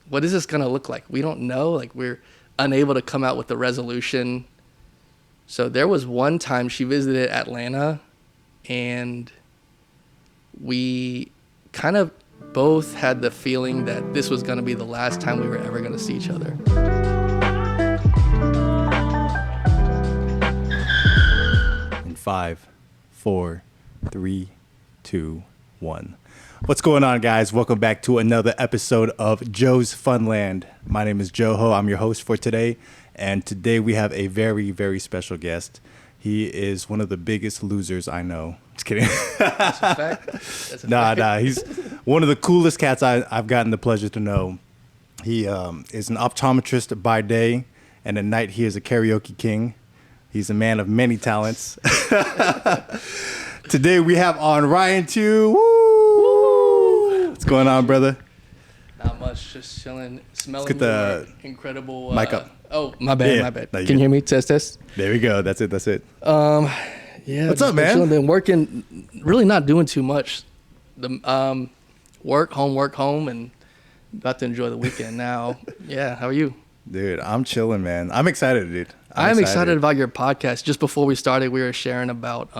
what is this going to look like? We don't know. Like, we're unable to come out with a resolution. So there was one time she visited Atlanta, and we kind of both had the feeling that this was going to be the last time we were ever going to see each other. In 5, 4, 3, 2, 1. What's going on, guys? Welcome back to another episode of Joe's Funland. My name is Joe Ho. I'm your host for today. And today we have a very, very special guest. He is one of the biggest losers I know. Just kidding. That's a fact. That's a Nah. fact. He's one of the coolest cats I've gotten the pleasure to know. He is an optometrist by day, and at night he is a karaoke king. He's a man of many talents. Today we have on Ryan too. Woo! What's going on, brother? Not much, just chilling, smelling get the your incredible... mic up. Oh, my bad. No, Can you hear me? Test. There we go. That's it. Yeah. What's up, man? Chilling, been working, really not doing too much. The work, home, and about to enjoy the weekend now. Yeah, how are you? Dude, I'm chilling, man. I'm excited, dude. I'm excited about your podcast. Just before we started, we were sharing about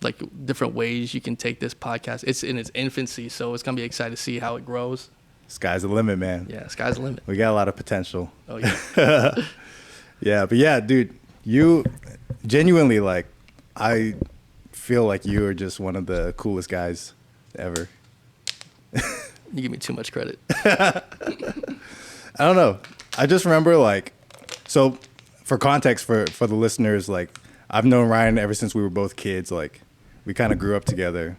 like different ways you can take this podcast. It's in its infancy, so it's gonna be exciting to see how it grows. Sky's the limit, man. Yeah, sky's the limit. We got a lot of potential. Oh yeah. Yeah, dude, you genuinely, like, I feel like you are just one of the coolest guys ever. You give me too much credit. I don't know. I just remember, like, so for context for the listeners, like, I've known Ryan ever since we were both kids. Like, we kind of grew up together.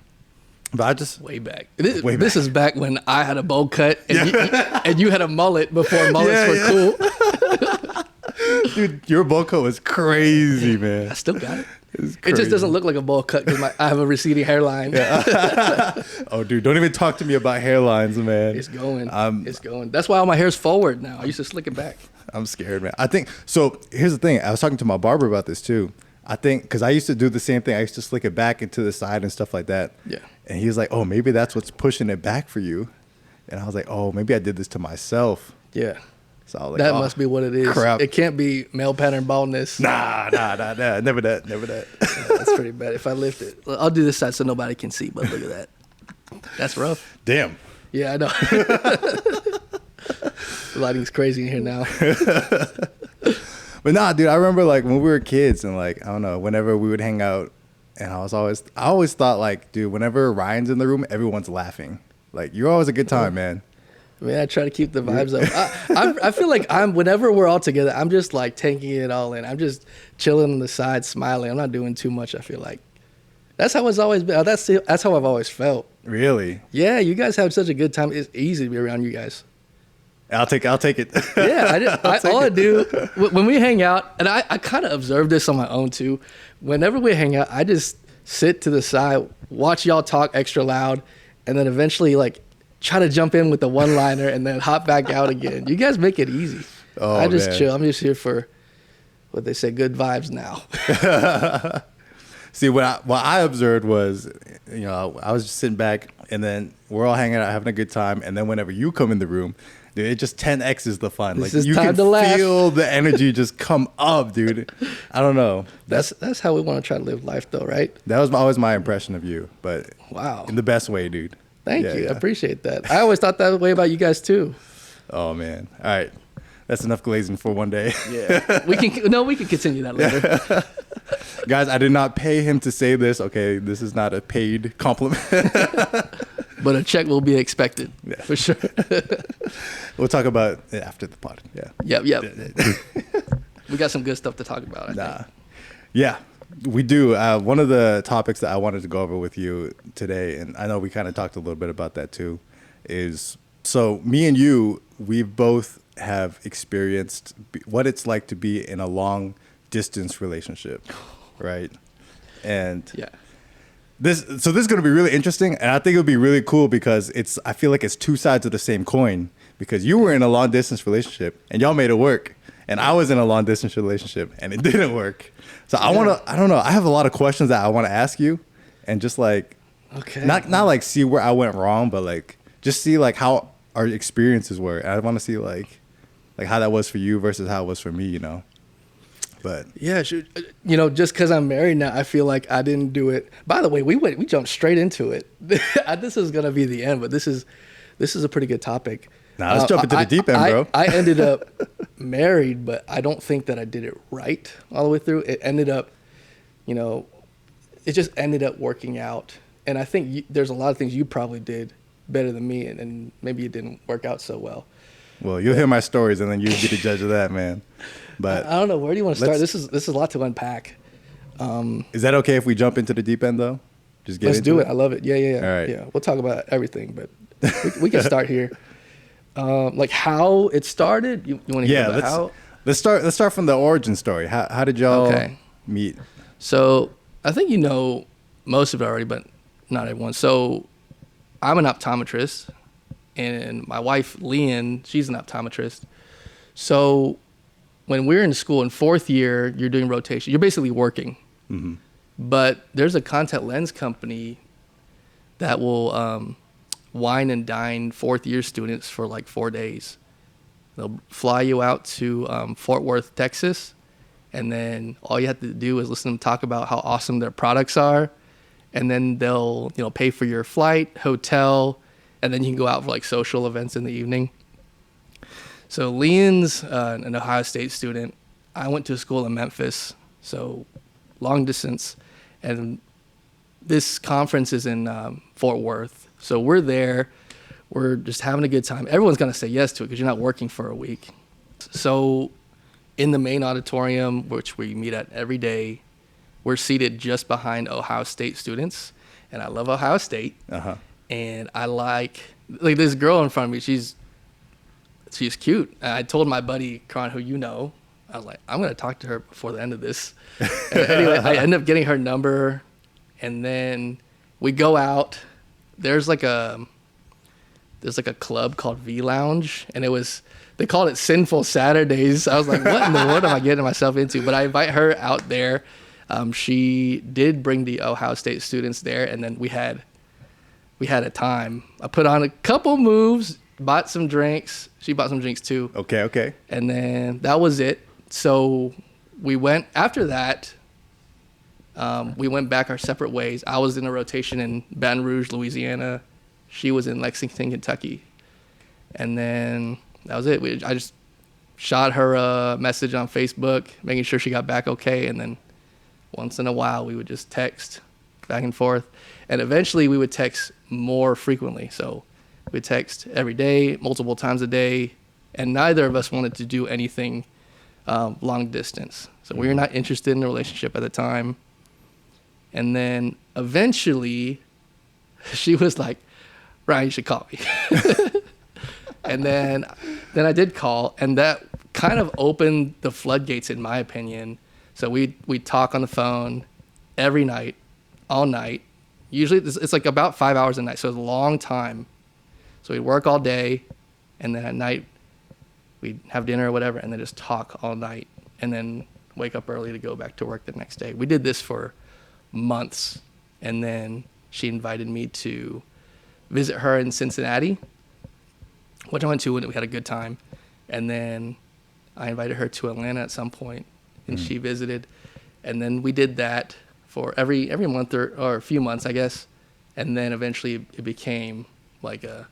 But I just... Way back. This is back when I had a bowl cut and, Yeah. you had a mullet before mullets were cool. Dude, your bowl cut was crazy, man. I still got it. It It just doesn't look like a bowl cut because I have a receding hairline. Oh, dude, don't even talk to me about hairlines, man. It's going. That's why all my hair's forward now. I used to slick it back. I'm scared, man. I think, so here's the thing. I was talking to my barber about this too. I think, because I used to do the same thing. I used to slick it back into the side and stuff like that. Yeah. And he was like, oh, maybe that's what's pushing it back for you. And I was like, oh, maybe I did this to myself. Yeah. So I was like, That oh, must be what it is. crap. It can't be male pattern baldness. Nah. Never that. Yeah, that's pretty bad. If I lift it, I'll do this side so nobody can see, but look at that. That's rough. Damn. Yeah, I know. The lighting's crazy in here now. But nah, dude, I remember, like, when we were kids and, like, I don't know, whenever we would hang out, and I always thought, like, dude, whenever Ryan's in the room, everyone's laughing. Like, you're always a good time, man. Man, I try to keep the vibes up. I feel like whenever we're all together, I'm just like taking it all in. I'm just chilling on the side, smiling. I'm not doing too much, I feel like. That's how it's always been. That's how I've always felt. Really? Yeah, you guys have such a good time. It's easy to be around you guys. I'll take it. Yeah, all I do when we hang out, and I kind of observe this on my own too. Whenever we hang out, I just sit to the side, watch y'all talk extra loud, and then eventually like try to jump in with the one-liner and then hop back out again. You guys make it easy. Oh, I just man. chill. I'm just here for what they say, good vibes now. See, what I observed was, you know, I was just sitting back, and then we're all hanging out, having a good time, and then whenever you come in the room, dude, it just 10X's the fun. This like, is you time can to laugh. feel the energy just come up, dude. I don't know. That's how we want to try to live life, though, right? That was always my impression of you, but Wow. in the best way, dude. Thank Yeah, you. yeah. I appreciate that. I always thought that way about you guys too. Oh, man. All right. That's enough glazing for one day. Yeah. we can continue that later. Guys, I did not pay him to say this. Okay, this is not a paid compliment. But a check will be expected. Yeah. For sure. We'll talk about it after the pod. Yeah. Yep. We got some good stuff to talk about, I think. Yeah, we do. One of the topics that I wanted to go over with you today, and I know we kind of talked a little bit about that too, is so me and you, we both have experienced what it's like to be in a long distance relationship, right? And Yeah. this is going to be really interesting, and I think it'll be really cool because I feel like it's two sides of the same coin, because you were in a long distance relationship and y'all made it work, and I was in a long distance relationship and it didn't work. So I don't know, I have a lot of questions that I want to ask you, and just like, Okay. not like see where I went wrong, but like just see like how our experiences were. I want to see like how that was for you versus how it was for me, But Yeah, just because I'm married now, I feel like I didn't do it. By the way, we jumped straight into it. This is gonna be the end, but this is a pretty good topic. now let's jump into the deep end, bro. I ended up married, but I don't think that I did it right all the way through. It ended up, it just ended up working out. And I think there's a lot of things you probably did better than me, and maybe it didn't work out so well. Well, you'll hear my stories, and then you'll be the judge of that, man. But I don't know. Where do you want to start? This is a lot to unpack. Is that okay if we jump into the deep end, though? Just get Let's do it. I love it. Yeah. All right. Yeah, we'll talk about everything, but we can start here. Like how it started. You want to hear about how? Let's start from the origin story. How did y'all meet? So I think you know most of it already, but not everyone. So I'm an optometrist, and my wife Leanne, she's an optometrist. So when we're in school in fourth year, you're doing rotation. You're basically working. Mm-hmm. But there's a contact lens company that will wine and dine fourth year students for like 4 days. They'll fly you out to Fort Worth, Texas, and then all you have to do is listen to them talk about how awesome their products are, and then they'll pay for your flight, hotel, and then you can go out for like social events in the evening. So Lean's an Ohio State student. I went to school in Memphis, so long distance, and this conference is in Fort Worth. So we're there. We're just having a good time. Everyone's going to say yes to it because you're not working for a week. So in the main auditorium, which we meet at every day, we're seated just behind Ohio State students, and I love Ohio State. Uh-huh. And I like this girl in front of me. She's cute. And I told my buddy Kron, who I was like, I'm going to talk to her before the end of this. And anyway, I end up getting her number, and then we go out. There's like a club called V Lounge, and they called it Sinful Saturdays. I was like, what in the world am I getting myself into? But I invite her out there. She did bring the Ohio State students there, and then we had a time. I put on a couple moves, bought some drinks. She bought some drinks too. Okay. And then that was it. So we went after that. We went back our separate ways. I was in a rotation in Baton Rouge, Louisiana. She was in Lexington, Kentucky. And then that was it. I just shot her a message on Facebook, making sure she got back okay. And then once in a while, we would just text back and forth. And eventually, we would text more frequently. So we'd text every day, multiple times a day. And neither of us wanted to do anything long distance. So we were not interested in a relationship at the time. And then eventually, she was like, Ryan, you should call me. And then I did call, and that kind of opened the floodgates, in my opinion. So we talk on the phone every night, all night. Usually it's like about 5 hours a night, so it's a long time. So we'd work all day, and then at night we'd have dinner or whatever, and then just talk all night, and then wake up early to go back to work the next day. We did this for months, and then she invited me to visit her in Cincinnati, which I went to, and we had a good time. And then I invited her to Atlanta at some point, and she visited. And then we did that for every month or a few months, I guess. And then eventually it became like a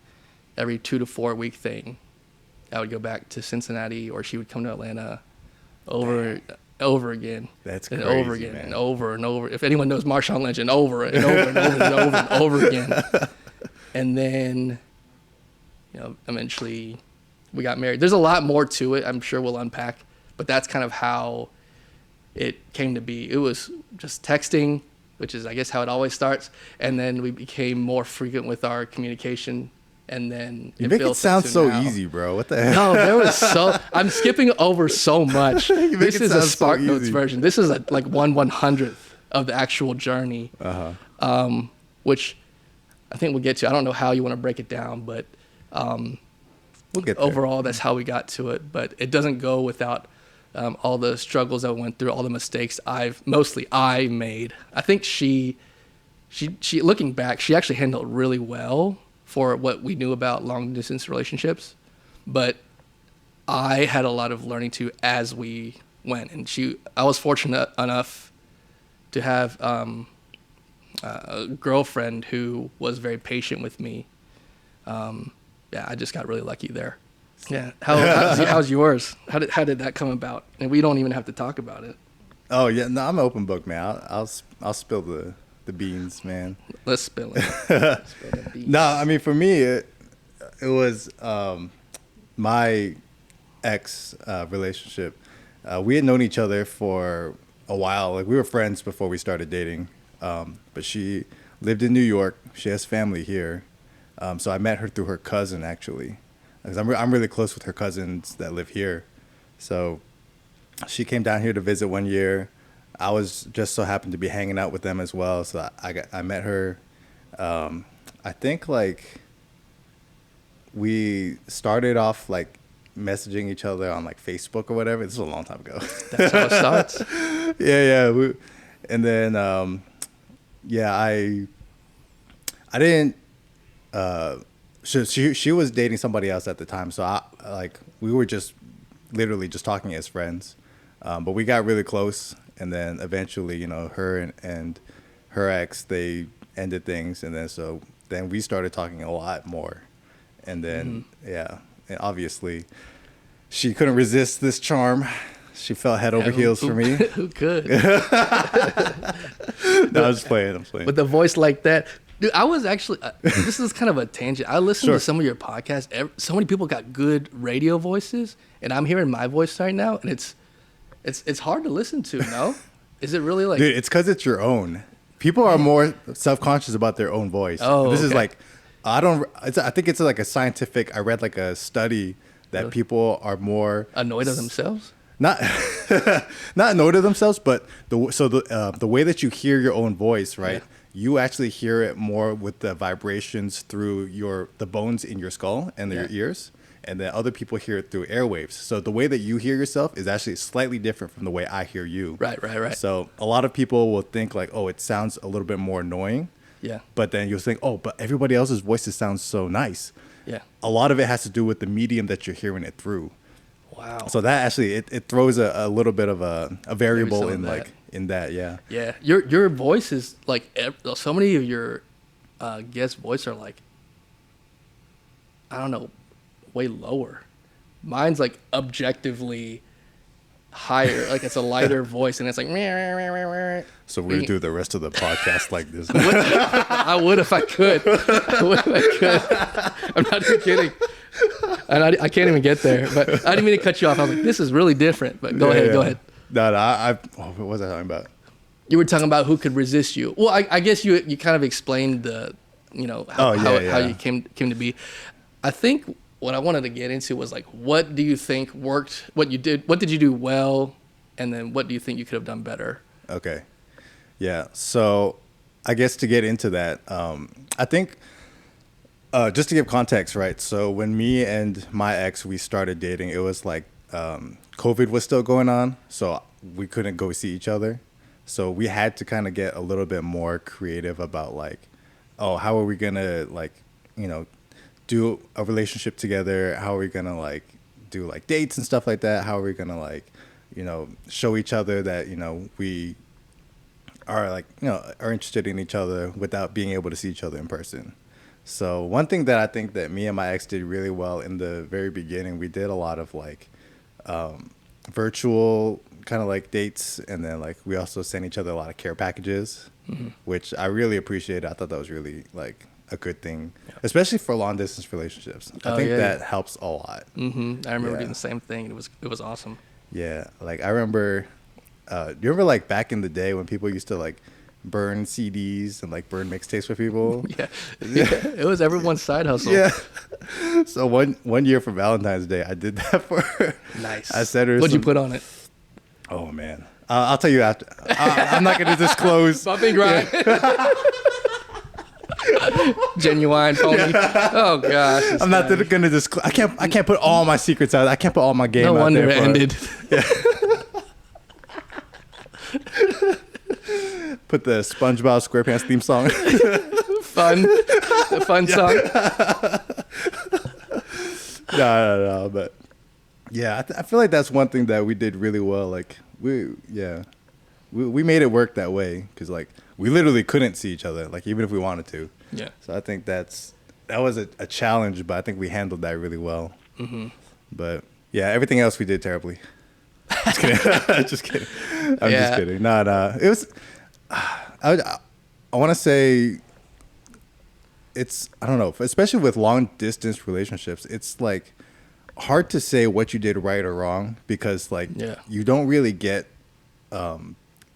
every 2 to 4 week thing. I would go back to Cincinnati, or she would come to Atlanta over again. That's and crazy, over again, man. and over and over. If anyone knows Marshawn Lynch, and over and over and over and over and over again. And then, eventually we got married. There's a lot more to it. I'm sure we'll unpack, but that's kind of how it came to be. It was just texting, which is, I guess, how it always starts. And then we became more frequent with our communication. And then you make it sound so easy, bro. What the hell? I'm skipping over so much. This is a Spark Notes version. This is like 1/100th of the actual journey, which I think we'll get to. I don't know how you want to break it down, but we'll get there. Overall, that's how we got to it. But it doesn't go without all the struggles I went through, all the mistakes I made. I think she looking back, she actually handled it really well for what we knew about long distance relationships, but I had a lot of learning to as we went. And I was fortunate enough to have a girlfriend who was very patient with me. Yeah, I just got really lucky there. Yeah. How's yours? How did that come about? And we don't even have to talk about it. Oh yeah, no, I'm an open book, man. I'll spill the beans, man. Let's spill it. Let's spill the beans. No, I mean for me, it was my ex relationship. We had known each other for a while. Like we were friends before we started dating. But she lived in New York. She has family here. So I met her through her cousin actually, because I'm really close with her cousins that live here. So she came down here to visit one year. I was just so happened to be hanging out with them as well. So I met her. I think like we started off like messaging each other on like Facebook or whatever. This was a long time ago. That's how it starts. Yeah. And then yeah, I didn't. She was dating somebody else at the time, so we were just literally just talking as friends. But we got really close, and then eventually, you know, her and her ex, they ended things, and then we started talking a lot more, and then yeah, and obviously she couldn't resist this charm. She fell head over heels for me. Who could? No, I'm just playing. With a voice like that. Dude, I was actually, this is kind of a tangent. I listened to some of your podcasts. So many people got good radio voices, and I'm hearing my voice right now, and it's hard to listen to, no? Is it really like... Dude, it's because it's your own. People are more self-conscious about their own voice. Oh, this okay. is like, I think it's like a scientific, I read like a study that people are more... Annoyed of themselves? Not annoyed of themselves, but the way that you hear your own voice, right? Yeah. You actually hear it more with the vibrations through the bones in your skull and your ears, and then other people hear it through airwaves. So the way that you hear yourself is actually slightly different from the way I hear you. Right. So a lot of people will think like, oh, it sounds a little bit more annoying. Yeah. But then you'll think, oh, but everybody else's voices sound so nice. Yeah. A lot of it has to do with the medium that you're hearing it through. Wow. So that actually it throws a little bit of a variable in like in that, yeah. Yeah. Your voice is like so many of your guest voice are like, I don't know, way lower. Mine's like objectively higher, like it's a lighter voice, and it's like. So we're gonna do the rest of the podcast like this. I would if I could. I'm not even kidding. I can't even get there, but I didn't mean to cut you off. I was like, this is really different. But go ahead. No, what was I talking about? You were talking about who could resist you. Well, I guess you kind of explained how you came to be. I think what I wanted to get into was like, what do you think worked? What did you do well, and then what do you think you could have done better? Okay, yeah. So I guess to get into that, I think just to give context, right? So when me and my ex we started dating, it was like COVID was still going on, so we couldn't go see each other. So we had to kind of get a little bit more creative about like, oh, how are we gonna like, do a relationship together? How are we gonna like do like dates and stuff like that? How are we gonna like, show each other that, we are like, are interested in each other without being able to see each other in person. So one thing that I think that me and my ex did really well in the very beginning, we did a lot of like virtual kind of like dates, and then like we also sent each other a lot of care packages, which I really appreciated. I thought that was really like a good thing, especially for long distance relationships. I think that helps a lot. I remember doing the same thing. It was awesome. Yeah, like I remember. You remember like back in the day when people used to like burn CDs and like burn mixtapes for people? Yeah, it was everyone's side hustle. Yeah. So one year for Valentine's Day, I did that for her. Nice. I sent her. What'd you put on it? Oh man, I'll tell you after. I'm not gonna disclose. Bumping grind. Genuine phony. Yeah. Oh gosh. I'm not gonna disclose. I can't put all my secrets out. I can't put all my game out there. No wonder it ended. Yeah. Put the SpongeBob SquarePants theme song. fun, the fun song. No. But yeah, I feel like that's one thing that we did really well. Like we made it work that way because like we literally couldn't see each other, like even if we wanted to. Yeah. So I think that was a challenge, but I think we handled that really well. Mm-hmm. But yeah, everything else we did terribly. Just kidding. Just kidding. I'm just kidding. No. It was. I want to say. I don't know, especially with long distance relationships. It's like hard to say what you did right or wrong because like you don't really get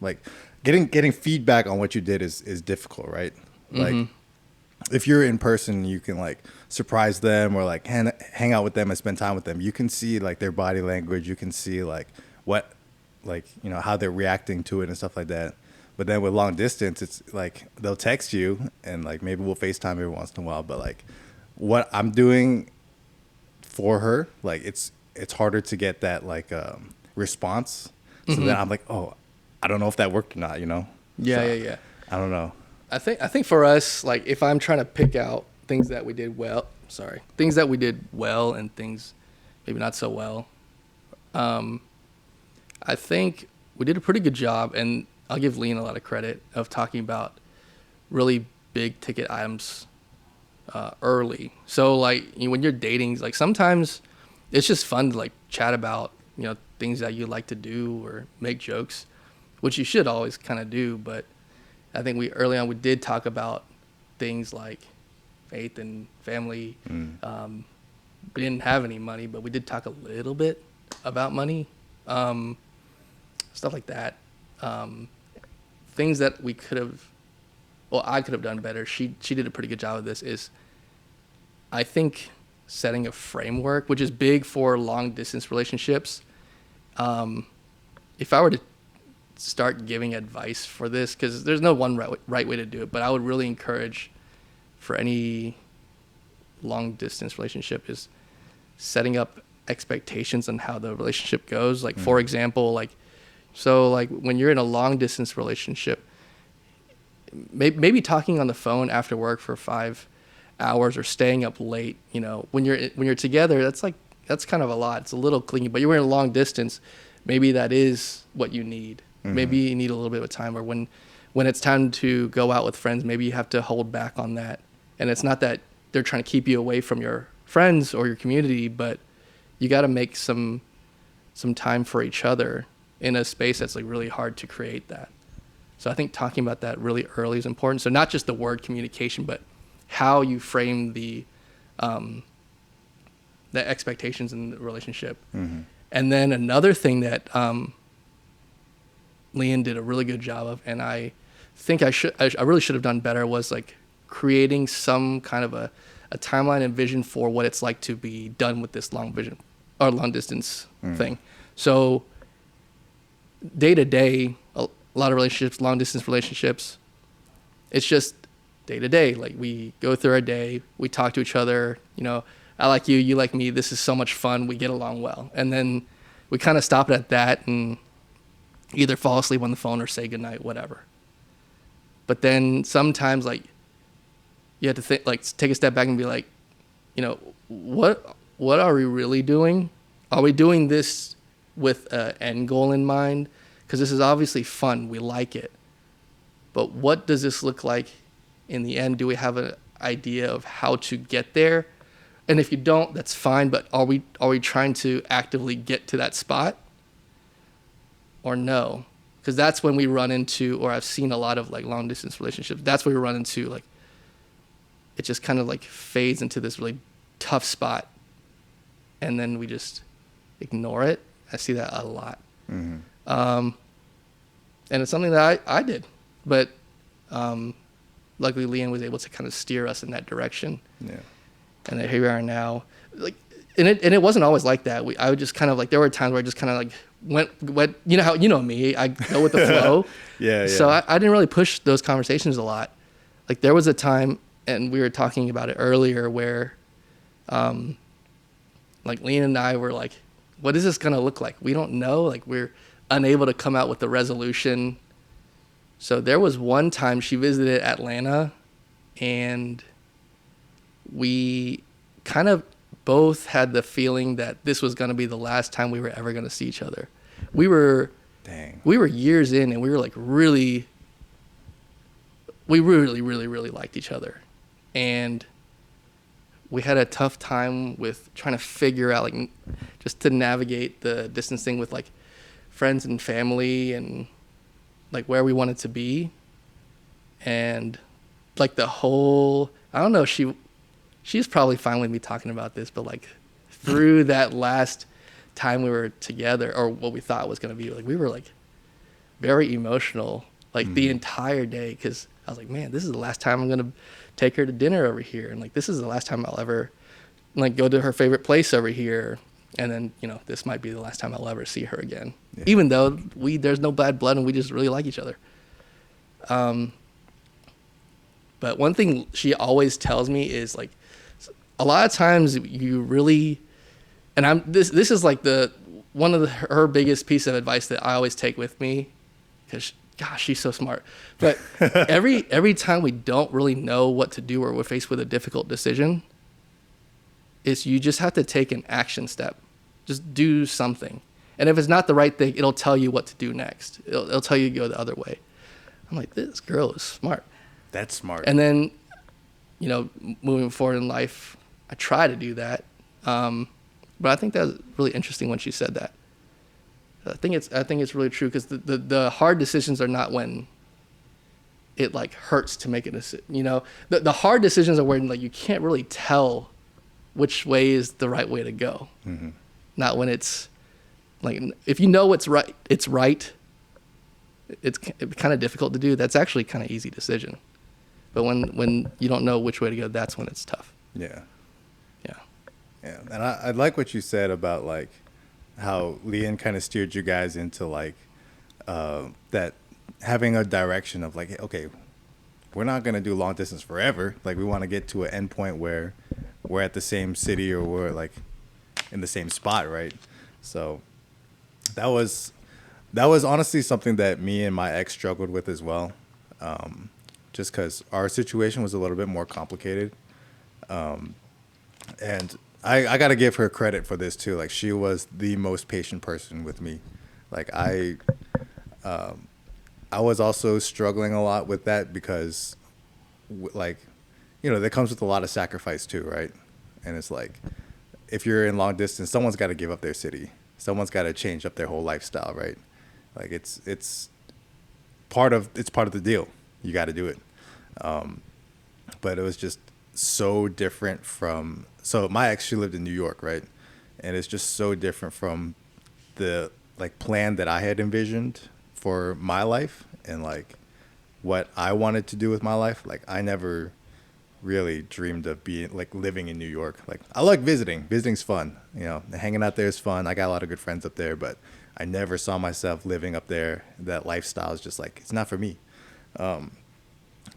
like getting feedback on what you did is difficult, right? Like if you're in person, you can like surprise them or like hang out with them and spend time with them. You can see like their body language. You can see like what, like, you know, how they're reacting to it and stuff like that. But then with long distance, it's like they'll text you and like maybe we'll FaceTime every once in a while. But like what I'm doing for her, like it's harder to get that like response. So then I'm like, oh, I don't know if that worked or not, you know? Yeah. I don't know. I think for us, like if I'm trying to pick out things that we did well and things maybe not so well, I think we did a pretty good job, and I'll give Lean a lot of credit of talking about really big ticket items early. So like when you're dating, like sometimes it's just fun to like chat about, you know, things that you like to do or make jokes, which you should always kind of do. But I think early on we did talk about things like faith and family. We didn't have any money, but we did talk a little bit about money, stuff like that. Things that I could have done better. She did a pretty good job of this. Is I think setting a framework, which is big for long distance relationships. If I were to start giving advice for this, because there's no one right way to do it, but I would really encourage for any long distance relationship is setting up expectations on how the relationship goes. Like for example, like when you're in a long distance relationship, maybe talking on the phone after work for 5 hours or staying up late, you know, when you're together, that's kind of a lot. It's a little clingy, but you're in a long distance, maybe that is what you need. Maybe you need a little bit of time, or when it's time to go out with friends, maybe you have to hold back on that. And it's not that they're trying to keep you away from your friends or your community, but you got to make some time for each other in a space that's like really hard to create that. So I think talking about that really early is important. So not just the word communication, but how you frame the expectations in the relationship. And then another thing that Leanne did a really good job of, and I think I really should have done better, was like creating some kind of a timeline and vision for what it's like to be done with this long distance thing. So day to day, a lot of relationships, long distance relationships, it's just day to day. Like we go through our day, we talk to each other, you know, I like you, you like me, this is so much fun, we get along well. And then we kind of stop it at that and either fall asleep on the phone or say goodnight, whatever. But then sometimes like you have to think, like take a step back and be like, you know, what are we really doing? Are we doing this with an end goal in mind? Because this is obviously fun, we like it. But what does this look like in the end? Do we have an idea of how to get there? And if you don't, that's fine, but are we trying to actively get to that spot? Or no? Because that's when we run into, or I've seen a lot of like long distance relationships, that's where we run into like, it just kind of like fades into this really tough spot. And then we just ignore it. I see that a lot. And it's something that I did, but luckily Leanne was able to kind of steer us in that direction. Yeah. And here we are now. Like, and it wasn't always like that. I would just kind of like, there were times where I just kind of like went, you know how, you know me, I go with the flow. Yeah. So I didn't really push those conversations a lot. Like there was a time, and we were talking about it earlier, where like Leanne and I were like, what is this going to look like? We don't know. Like we're unable to come out with a resolution. So there was one time she visited Atlanta, and we kind of both had the feeling that this was going to be the last time we were ever going to see each other. We were years in, and we were like really liked each other, and we had a tough time with trying to figure out, like, just to navigate the distance thing with like friends and family and like where we wanted to be. And like the whole, I don't know, she's probably fine with me talking about this, but like through that last time we were together, or what we thought was going to be, like, we were like very emotional, like the entire day, because I was like, man, this is the last time I'm going to take her to dinner over here, and like this is the last time I'll ever like go to her favorite place over here, and then, you know, this might be the last time I'll ever see her again, even though there's no bad blood and we just really like each other. But one thing she always tells me is like, a lot of times you really, and this is like one of her biggest piece of advice that I always take with me, because gosh, she's so smart. But every time we don't really know what to do, or we're faced with a difficult decision, is you just have to take an action step. Just do something. And if it's not the right thing, it'll tell you what to do next. It'll tell you to go the other way. I'm like, this girl is smart. That's smart. And then, you know, moving forward in life, I try to do that. But I think that was really interesting when she said that. I think it's really true, because the hard decisions are not when it like hurts to make a decision. You know, the hard decisions are when like you can't really tell which way is the right way to go. Mm-hmm. Not when it's like, if you know what's right, it's right. It's kind of difficult to do. That's actually kind of easy decision. But when you don't know which way to go, that's when it's tough. Yeah. Yeah. Yeah. And I like what you said about like how Leanne kind of steered you guys into like that, having a direction of like, okay, we're not going to do long distance forever. Like, we want to get to an end point where we're at the same city, or we're like in the same spot, right? So that was honestly something that me and my ex struggled with as well. Just because our situation was a little bit more complicated. And I got to give her credit for this too. Like, she was the most patient person with me. Like, I was also struggling a lot with that, because like, you know, that comes with a lot of sacrifice too, right? And it's like, if you're in long distance, someone's got to give up their city. Someone's got to change up their whole lifestyle, right? Like, it's part of the deal. You got to do it. But it was just so different from, so my ex, she lived in New York, right? And it's just so different from the like plan that I had envisioned for my life, and like what I wanted to do with my life. Like, I never really dreamed of being like living in New York. Like, I like visiting. Visiting's fun. You know, hanging out there is fun. I got a lot of good friends up there, but I never saw myself living up there. That lifestyle is just like, it's not for me.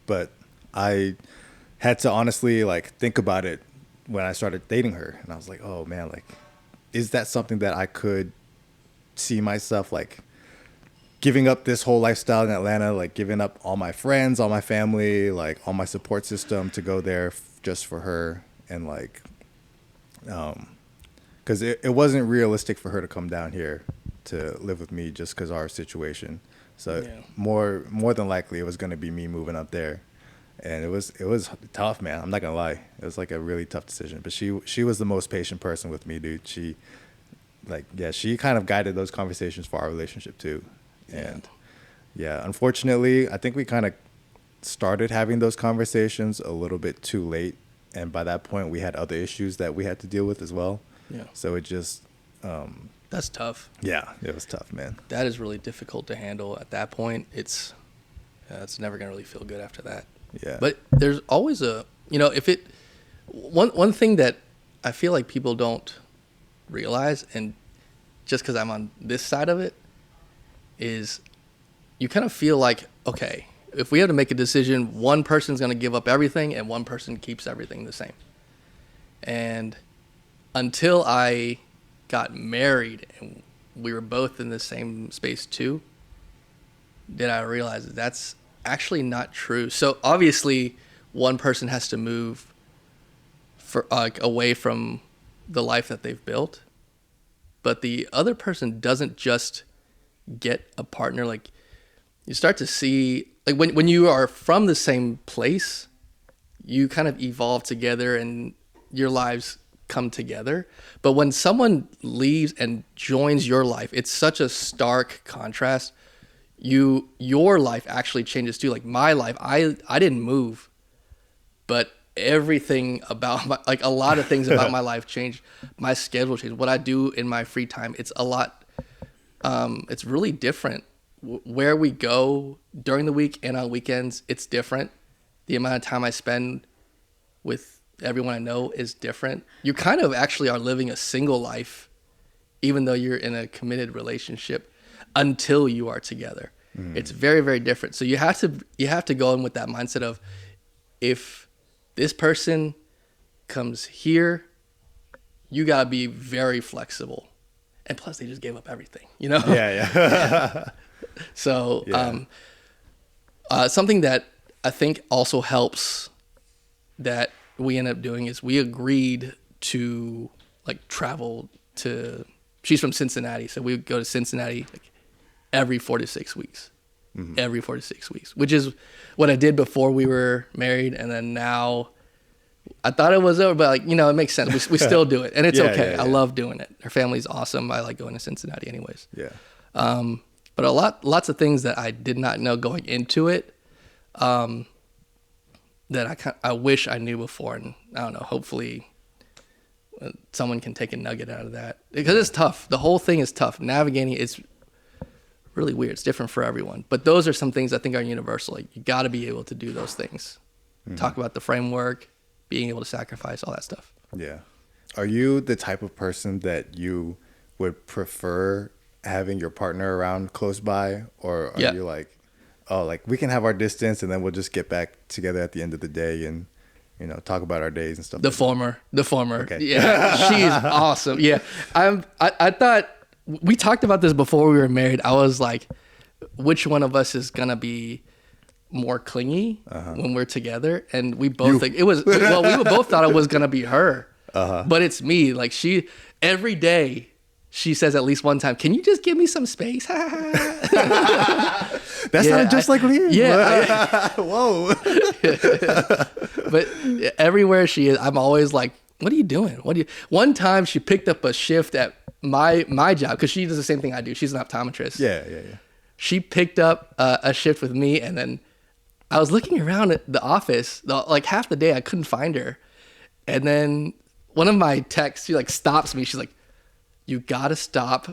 But I had to honestly like think about it when I started dating her, and I was like, oh man, like, is that something that I could see myself like giving up this whole lifestyle in Atlanta, like giving up all my friends, all my family, like all my support system to go there just for her? And like, because it wasn't realistic for her to come down here to live with me just because of our situation. So yeah, more than likely it was going to be me moving up there. And it was tough, man. I'm not gonna lie. It was like a really tough decision. But she was the most patient person with me, dude. She kind of guided those conversations for our relationship too. And yeah, unfortunately, I think we kind of started having those conversations a little bit too late. And by that point, we had other issues that we had to deal with as well. Yeah. So it just that's tough. Yeah, it was tough, man. That is really difficult to handle at that point. It's never gonna really feel good after that. Yeah. But there's always one thing that I feel like people don't realize, and just because I'm on this side of it, is you kind of feel like, okay, if we have to make a decision, one person's going to give up everything and one person keeps everything the same. And until I got married and we were both in the same space too, did I realize that's actually not true. So obviously one person has to move for like away from the life that they've built, but the other person doesn't just get a partner. Like you start to see like when you are from the same place, you kind of evolve together and your lives come together. But when someone leaves and joins your life, it's such a stark contrast. Your life actually changes too. Like my life, I didn't move, but everything about my, like a lot of things about my life changed. My schedule changed. What I do in my free time, it's a lot. It's really different. Where we go during the week and on weekends, it's different. The amount of time I spend with everyone I know is different. You kind of actually are living a single life, even though you're in a committed relationship, until you are together. It's very, very different. So you have to go in with that mindset of, if this person comes here, you gotta be very flexible. And plus, they just gave up everything, you know? Yeah. So Yeah. something that I think also helps that we end up doing is we agreed to like travel to, she's from Cincinnati, so we would go to Cincinnati like every 4 to 6 weeks. Every 4 to 6 weeks, which is what I did before we were married. And then now I thought it was over, but like, you know, it makes sense. We still do it, and it's okay. Yeah. I love doing it. Her family's awesome. I like going to Cincinnati anyways. Yeah. But lots of things that I did not know going into it, that I wish I knew before. And I don't know, hopefully someone can take a nugget out of that, because it's tough. The whole thing is tough. Navigating it's really weird. It's different for everyone. But those are some things I think are universal. Like you got to be able to do those things. Talk about the framework, being able to sacrifice, all that stuff. Yeah. Are you the type of person that you would prefer having your partner around close by, or are you like, oh, like we can have our distance and then we'll just get back together at the end of the day and, you know, talk about our days and stuff? The former. Okay. Yeah, she's awesome. Yeah, I thought we talked about this before we were married. I was like, which one of us is gonna be more clingy when we're together? And we both think it was. Well, we both thought it was gonna be her, but it's me. Like every day. She says at least one time, "Can you just give me some space?" That sounded just like me. Yeah. Whoa. But everywhere she is, I'm always like, "What are you doing? One time she picked up a shift at my job, because she does the same thing I do. She's an optometrist. Yeah. She picked up a shift with me, and then I was looking around at the office, like half the day I couldn't find her, and then one of my texts, she like stops me. She's like, You gotta stop,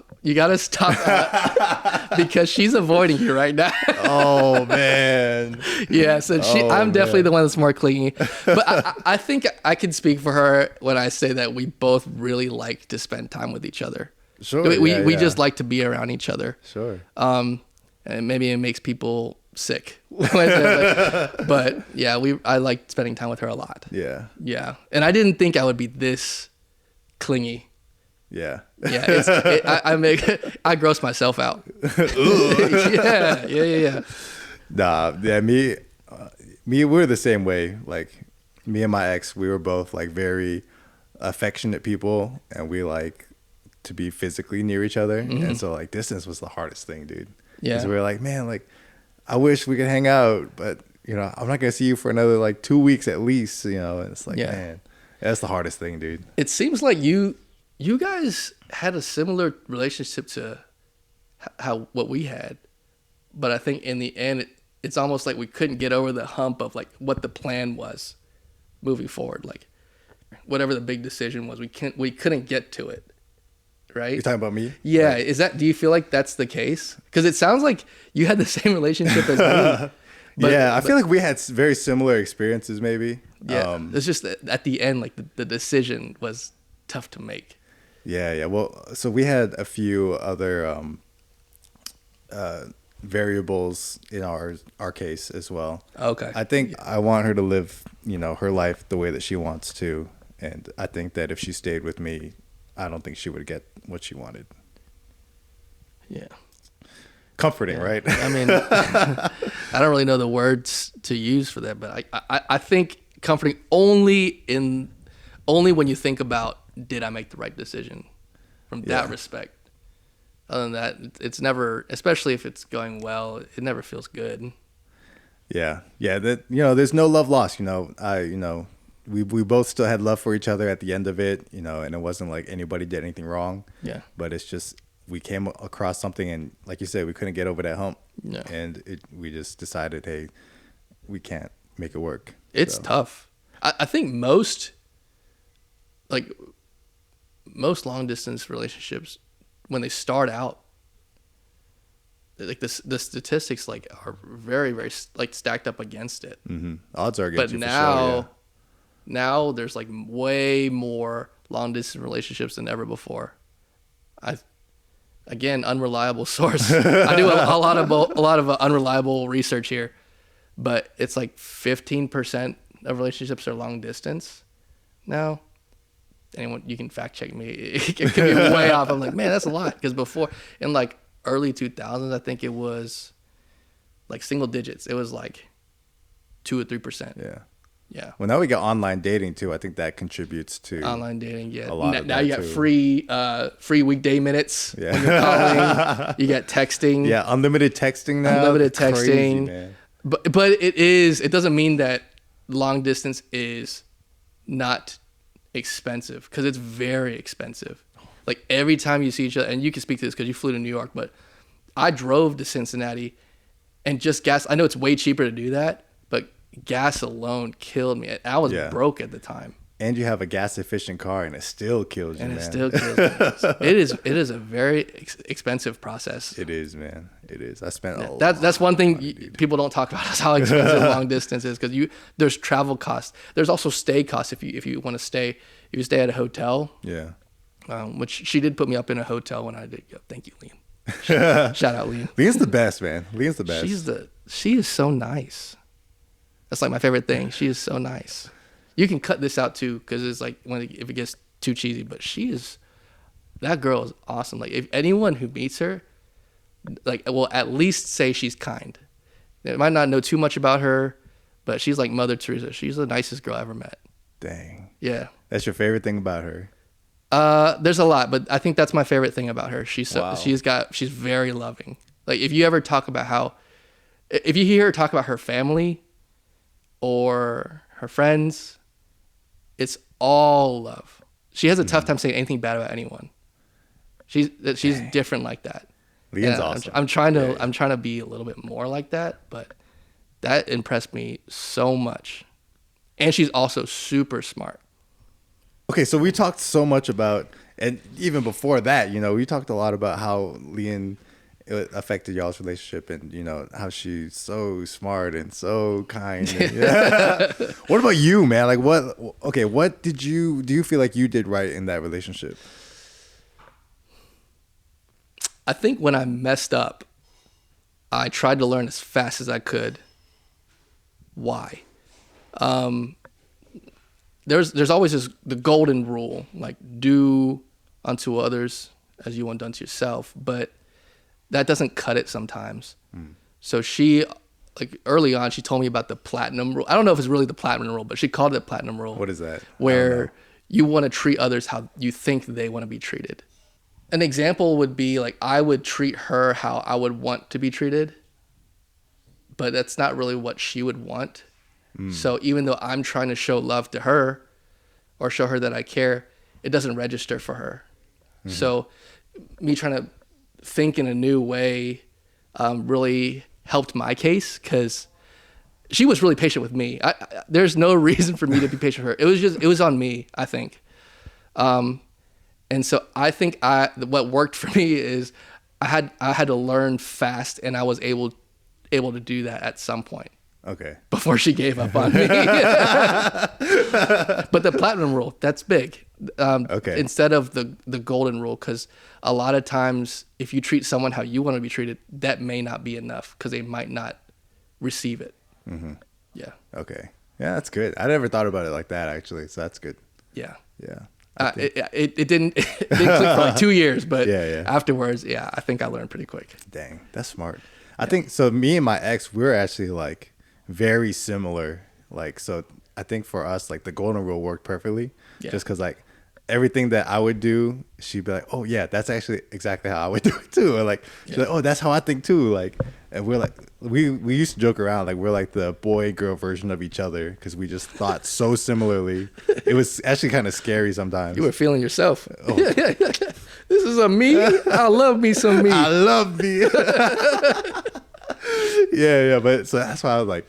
because she's avoiding you right now. Oh man. Yeah, so I'm definitely the one that's more clingy. But I think I can speak for her when I say that we both really like to spend time with each other. Sure. We just like to be around each other. Sure. And maybe it makes people sick. But yeah, I like spending time with her a lot. Yeah. Yeah. And I didn't think I would be this clingy. Yeah. Yeah, I gross myself out. Yeah. Nah, yeah, me, we're the same way. Like me and my ex, we were both like very affectionate people, and we like to be physically near each other. And so like distance was the hardest thing, dude. Yeah. Because we were like, man, like I wish we could hang out, but you know, I'm not gonna see you for another like 2 weeks at least. You know, and it's like, man, that's the hardest thing, dude. It seems like you guys had a similar relationship to what we had, but I think in the end it's almost like we couldn't get over the hump of like what the plan was moving forward. Like whatever the big decision was, we couldn't get to it. Right? You're talking about me? Yeah. Do you feel like that's the case? Because it sounds like you had the same relationship as me. I feel like we had very similar experiences, maybe. Yeah. It's just that at the end, like the decision was tough to make. Yeah. Well, so we had a few other variables in our case as well. Okay. I think I want her to live, you know, her life the way that she wants to, and I think that if she stayed with me, I don't think she would get what she wanted. Yeah. comforting, right? I mean, I don't really know the words to use for that, but I think comforting only when you think about, did I make the right decision from that respect. Other than that, it's never, especially if it's going well, it never feels good. Yeah. That there's no love lost. We both still had love for each other at the end of it. And it wasn't like anybody did anything wrong. Yeah. But it's just we came across something, and like you said, we couldn't get over that hump. Yeah. And we just decided, hey, we can't make it work. It's tough. I think most long distance relationships, when they start out, like the statistics are very, very stacked up against it. Mm-hmm. Odds are against but you now for sure, yeah. now there's way more long distance relationships than ever before. Again, unreliable source. I do a lot of unreliable research here, but it's 15% of relationships are long distance now. Anyone, you can fact check me. It could be way off. I'm like, man, that's a lot. Because before, in early 2000s, I think it was single digits. It was 2 or 3%. Yeah. Yeah. Well, now we got online dating too. I think that contributes to Online dating. Yeah. a lot of now that you got too. free weekday minutes. Yeah. When you're calling. You got texting. Yeah, unlimited texting now. Unlimited Crazy, texting. man. But it doesn't mean that long distance is not expensive, because it's very expensive. Every time you see each other, and you can speak to this because you flew to New York, but I drove to Cincinnati, and just gas. I know it's way cheaper to do that, but gas alone killed me. I was broke at the time. And you have a gas efficient car, and it still kills you, And man. it still kills me. It is a very expensive process. It is, man. It is. I spent a lot. That's one thing people don't talk about, is how expensive long distance is, because there's travel costs. There's also stay costs if you want to stay. If you stay at a hotel, Yeah. Which she did put me up in a hotel when I did go. Thank you, Liam. Shout out, Liam. Lean's the best, man. Lean's the best. She is so nice. That's my favorite thing. She is so nice. You can cut this out too, because it's if it gets too cheesy. But that girl is awesome. If anyone who meets her, will at least say she's kind. They might not know too much about her, but she's like Mother Teresa. She's the nicest girl I ever met. Dang. Yeah. That's your favorite thing about her? There's a lot, but I think that's my favorite thing about her. She's very loving. If you ever talk about if you hear her talk about her family or her friends, it's all love. She has a tough time saying anything bad about anyone. She's different like that. Lean's awesome. I'm trying to be a little bit more like that, but that impressed me so much. And she's also super smart. Okay, so we talked so much about, and even before that, we talked a lot about how Lean affected y'all's relationship, and how she's so smart and so kind. And, What about you, man? What do you feel like you did right in that relationship? I think when I messed up, I tried to learn as fast as I could why. There's always the golden rule, do unto others as you want done to yourself, but that doesn't cut it sometimes. So she, early on, she told me about the platinum rule. I don't know if it's really the platinum rule, but she called it the platinum rule. What is that? Where you want to treat others how you think they want to be treated. An example would be I would treat her how I would want to be treated, but that's not really what she would want. So even though I'm trying to show love to her or show her that I care, it doesn't register for her. So me trying to think in a new way really helped my case, because she was really patient with me. There's no reason for me to be patient with her. It was on me, I think. And so I think what worked for me is I had to learn fast, and I was able to do that at some point. Okay. Before she gave up on me. But the platinum rule, that's big. Okay. Instead of the golden rule, because a lot of times if you treat someone how you want to be treated, that may not be enough, because they might not receive it. Mm-hmm. Yeah. Okay. Yeah, that's good. I never thought about it like that, actually. So that's good. Yeah. Yeah. It didn't it didn't click for like 2 years, but Yeah. afterwards, yeah, I think I learned pretty quick. Dang, that's smart. I think so. Me and my ex, we're actually like very similar. Like, so I think for us, like the golden rule worked perfectly. Yeah. Just because like everything that I would do, she'd be like, "Oh yeah, that's actually exactly how I would do it too." Or like, she's like, "Oh, that's how I think too." Like, and we're like, we used to joke around like we're like the boy girl version of each other because we just thought so similarly. It was actually kind of scary sometimes. You were feeling yourself. Oh. This is a me. I love me some me. I love me. Yeah. But so that's why I was like,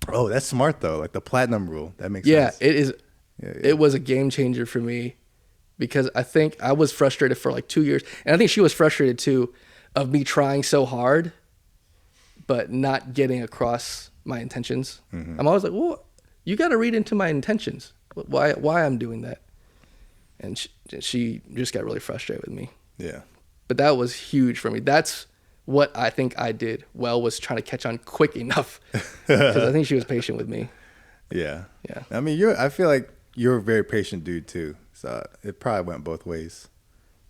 oh, that's smart though. Like the platinum rule. That makes sense. It is. Yeah. It was a game changer for me because I think I was frustrated for like 2 years. And I think she was frustrated too of me trying so hard, but not getting across my intentions. Mm-hmm. I'm always like, well, you got to read into my intentions. Why I'm doing that. And she just got really frustrated with me. Yeah. But that was huge for me. That's what I think I did well, was trying to catch on quick enough because I think she was patient with me. Yeah. Yeah. I mean, I feel like you're a very patient dude too. So it probably went both ways.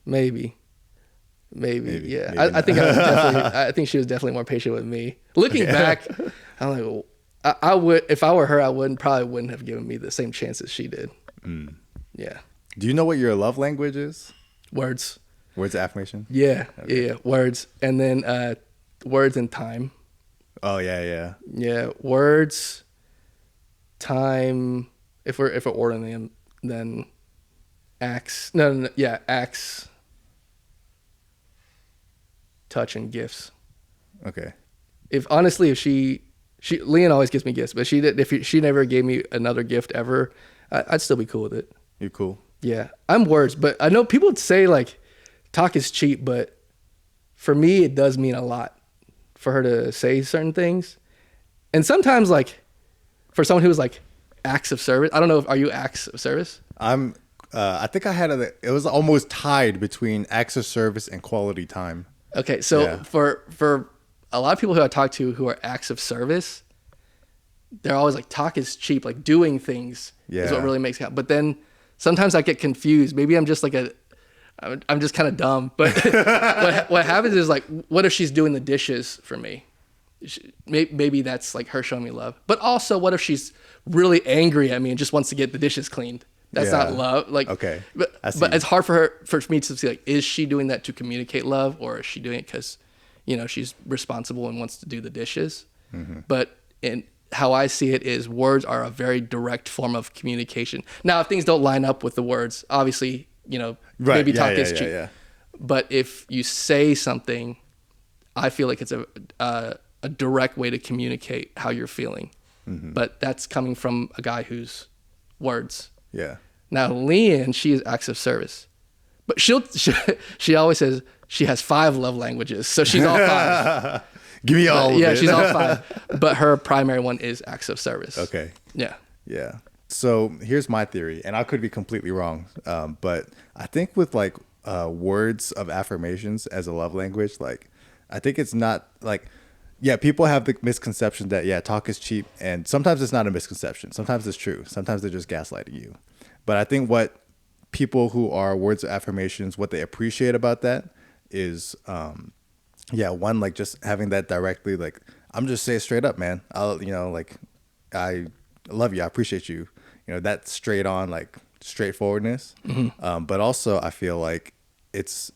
Maybe. Yeah. Maybe I think I think she was definitely more patient with me. Looking back, I'm like, well, I would, if I were her, I probably wouldn't have given me the same chances she did. Mm. Yeah. Do you know what your love language is? Words. Words of affirmation? Yeah. Okay. Yeah. Words. And then words and time. Oh yeah. Yeah. Words, time. If we're ordering them, then acts. No. Yeah. Acts, touch, and gifts. Okay. If she Leon always gives me gifts, but if she never gave me another gift ever, I'd still be cool with it. You're cool. Yeah, I'm words, but I know people would say like talk is cheap, but for me it does mean a lot for her to say certain things. And sometimes like for someone who's like acts of service, I don't know, are you acts of service? I think I had it was almost tied between acts of service and quality time. Okay, so for a lot of people who I talk to who are acts of service, they're always like talk is cheap, like doing things is what really makes it count. But then sometimes I get confused. Maybe I'm just like I'm just kind of dumb. But what happens is like, what if she's doing the dishes for me? Maybe that's like her showing me love. But also, what if she's really angry at me and just wants to get the dishes cleaned? That's not love. Like, okay, but it's hard for me to see like, is she doing that to communicate love, or is she doing it because, she's responsible and wants to do the dishes? Mm-hmm. But in how I see it is words are a very direct form of communication. Now, if things don't line up with the words, obviously, maybe talk is cheap. Yeah. But if you say something, I feel like it's a direct way to communicate how you're feeling. Mm-hmm. But that's coming from a guy who's words. Yeah. Now, Leanne, she is acts of service. But she always says she has 5 love languages. So she's all 5. Give me all of it. Yeah, she's all 5. But her primary one is acts of service. Okay. Yeah. Yeah. So here's my theory, and I could be completely wrong, but I think with like words of affirmations as a love language, like I think it's not like, people have the misconception that talk is cheap, and sometimes it's not a misconception. Sometimes it's true. Sometimes they're just gaslighting you. But I think what people who are words of affirmations, what they appreciate about that is, one, like just having that directly, like I'm just saying straight up, man. I love you. I appreciate you. That straight on, like straightforwardness. Mm-hmm. But also I feel like it's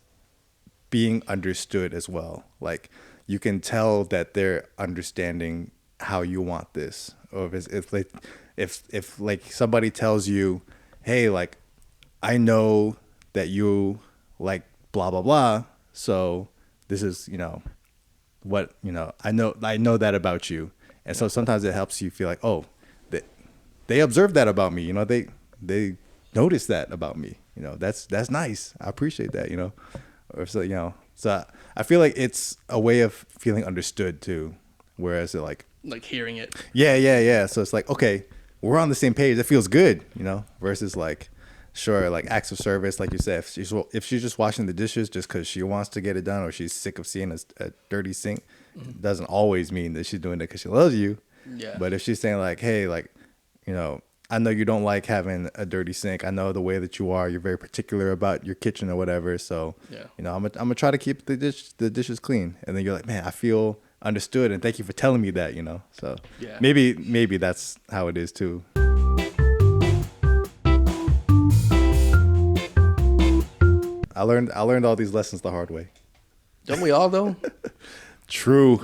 being understood as well. Like you can tell that they're understanding how you want this. Or if like somebody tells you, hey, like I know that you like blah, blah, blah. So this is, what, I know that about you. And so sometimes it helps you feel like, oh, they observed that about me. They noticed that about me. That's nice. I appreciate that, or so, so I feel like it's a way of feeling understood too. Whereas it like hearing it. Yeah. So it's like, okay, we're on the same page. That feels good, versus like, sure, like acts of service, like you said, if she's just washing the dishes just because she wants to get it done or she's sick of seeing a dirty sink, mm-hmm. doesn't always mean that she's doing it because she loves you. Yeah. But if she's saying like, hey, like, I know you don't like having a dirty sink. I know the way that you are. You're very particular about your kitchen or whatever. So, Yeah. you know, I'm gonna try to keep the dishes clean. And then you're like, man, I feel understood, and thank you for telling me that. You know, so Yeah. maybe that's how it is too. I learned all these lessons the hard way. Don't we all though? True.